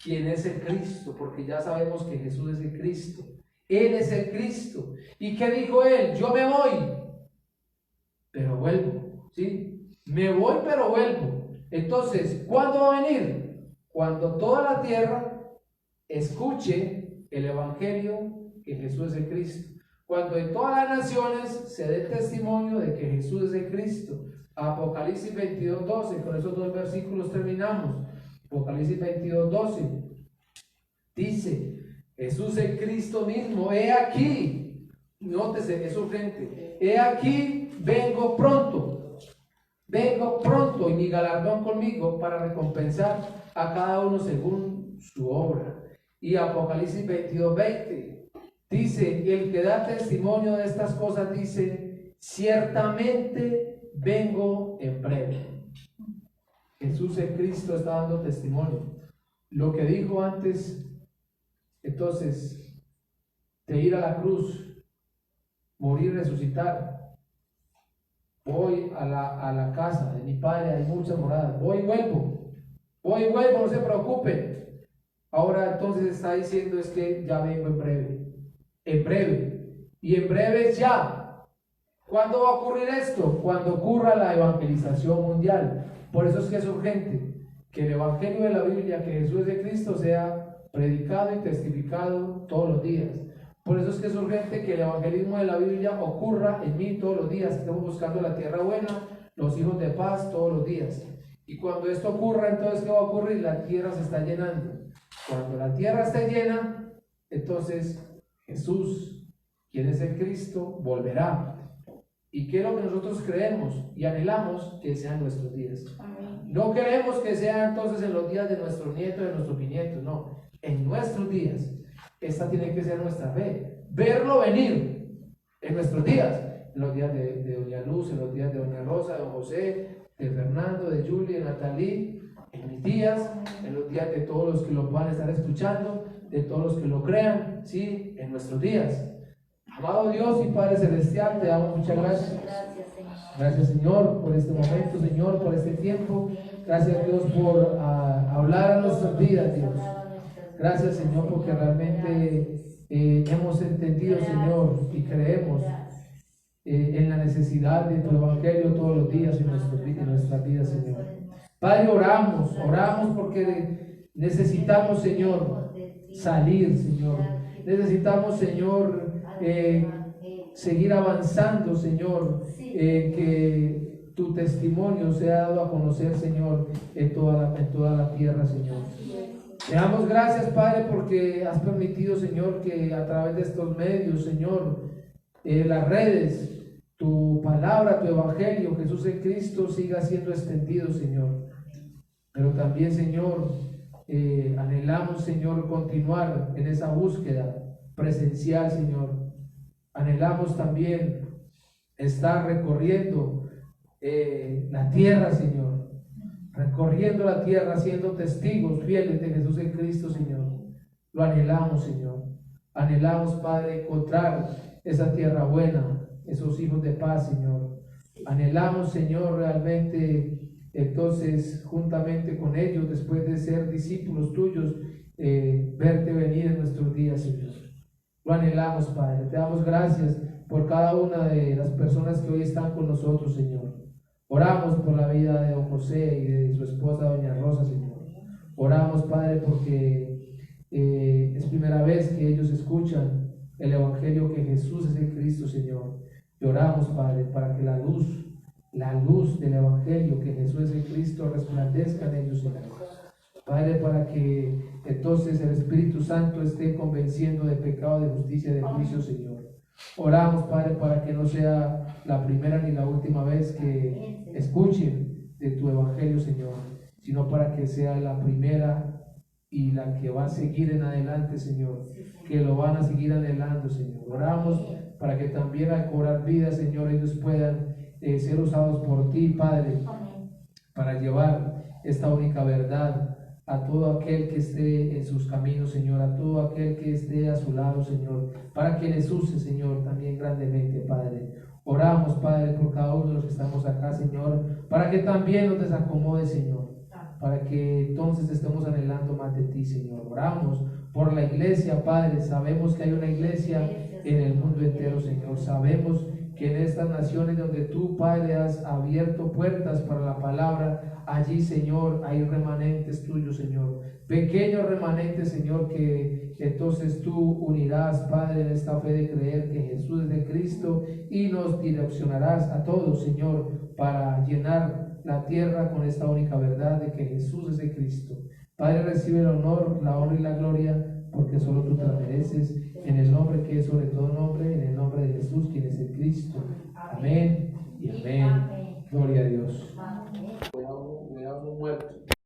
¿Quién es el Cristo? Porque ya sabemos que Jesús es el Cristo. Él es el Cristo. ¿Y qué dijo él? Yo me voy, pero vuelvo. ¿Sí? Me voy, pero vuelvo. Entonces, ¿cuándo va a venir? Cuando toda la tierra escuche el Evangelio que Jesús es el Cristo. Cuando en todas las naciones se dé testimonio de que Jesús es el Cristo. Apocalipsis 22:12, con esos 2 versículos terminamos. Apocalipsis 22:12 dice, Jesús el Cristo mismo, he aquí, nótese, es urgente, he aquí, vengo pronto y mi galardón conmigo para recompensar a cada uno según su obra. Y Apocalipsis 22:20 dice, el que da testimonio de estas cosas dice, ciertamente vengo en breve. Jesús el Cristo está dando testimonio. Lo que dijo antes, entonces, de ir a la cruz, morir, resucitar. Voy a la casa de mi Padre, hay muchas moradas. Voy y vuelvo, no se preocupen. Ahora entonces está diciendo es que ya vengo en breve, y en breve ya. ¿Cuándo va a ocurrir esto? Cuando ocurra la evangelización mundial. Por eso es que es urgente que el evangelio de la Biblia, que Jesús es de Cristo, sea predicado y testificado todos los días. Por eso es que es urgente que el evangelismo de la Biblia ocurra en mí todos los días. Estamos buscando la tierra buena, los hijos de paz todos los días. Y cuando esto ocurra, entonces ¿qué va a ocurrir? La tierra se está llenando. Cuando la tierra esté llena, entonces Jesús, quien es el Cristo, volverá. ¿Y qué es lo que nosotros creemos y anhelamos? Que sean nuestros días. Amén. No queremos que sea entonces en los días de nuestros nietos, de nuestros bisnietos, no. En nuestros días. Esta tiene que ser nuestra fe. Verlo venir en nuestros días. En los días de doña Luz, en los días de doña Rosa, de don José, de Fernando, de Julie, de Natalie, en mis días, en los días de todos los que lo van a estar escuchando, de todos los que lo crean, ¿sí? En nuestros días. Amado Dios y Padre Celestial, te damos muchas gracias. Gracias, Señor, por este momento, Señor, por este tiempo. Gracias, Dios, por hablar a nuestras vidas, Dios. Gracias, Señor, porque realmente hemos entendido, Señor, y creemos en la necesidad de tu Evangelio todos los días en nuestras vidas, Señor. Padre, oramos porque necesitamos, Señor, salir, Señor. Necesitamos, Señor, seguir avanzando, Señor, que tu testimonio sea dado a conocer, Señor, en toda la tierra, Señor. Te damos gracias, Padre, porque has permitido, Señor, que a través de estos medios, Señor, las redes, tu palabra, tu evangelio, Jesús en Cristo, siga siendo extendido, Señor. Pero también, Señor, anhelamos, Señor, continuar en esa búsqueda presencial, Señor. Anhelamos también estar recorriendo la tierra, Señor. Recorriendo la tierra, siendo testigos fieles de Jesús en Cristo, Señor. Lo anhelamos, Señor. Anhelamos, Padre, encontrar esa tierra buena, esos hijos de paz, Señor. Anhelamos, Señor, realmente, entonces, juntamente con ellos, después de ser discípulos tuyos, verte venir en nuestros días, Señor. Lo anhelamos, Padre. Te damos gracias por cada una de las personas que hoy están con nosotros, Señor. Oramos por la vida de don José y de su esposa, doña Rosa, Señor. Oramos, Padre, porque es primera vez que ellos escuchan el evangelio que Jesús es el Cristo, Señor. Y oramos, Padre, para que la luz del evangelio que Jesús es el Cristo resplandezca en ellos, Señor. Padre, para que entonces el Espíritu Santo esté convenciendo de pecado, de justicia, de juicio, Señor. Oramos, Padre, para que no sea la primera ni la última vez que escuchen de tu evangelio, Señor, sino para que sea la primera y la que va a seguir en adelante, Señor, que lo van a seguir anhelando, Señor. Oramos para que también al cobrar vida, Señor, ellos puedan ser usados por ti, Padre, para llevar esta única verdad a todo aquel que esté en sus caminos, Señor, a todo aquel que esté a su lado, Señor, para que les use, Señor, también grandemente, Padre. Oramos, Padre, por cada uno de los que estamos acá, Señor, para que también nos desacomode, Señor, para que entonces estemos anhelando más de ti, Señor. Oramos por la iglesia, Padre. Sabemos que hay una iglesia en el mundo entero, Señor. Sabemos que en estas naciones donde tú, Padre, has abierto puertas para la palabra, allí, Señor, hay remanentes tuyos, Señor. Pequeños remanentes, Señor, que entonces tú unirás, Padre, en esta fe de creer que Jesús es de Cristo y nos direccionarás a todos, Señor, para llenar la tierra con esta única verdad de que Jesús es de Cristo. Padre, recibe el honor, la honra y la gloria, porque solo tú te la mereces, en el nombre que es sobre todo nombre, en el nombre de Jesús, quien es el Cristo. Amén y amén. Gloria a Dios.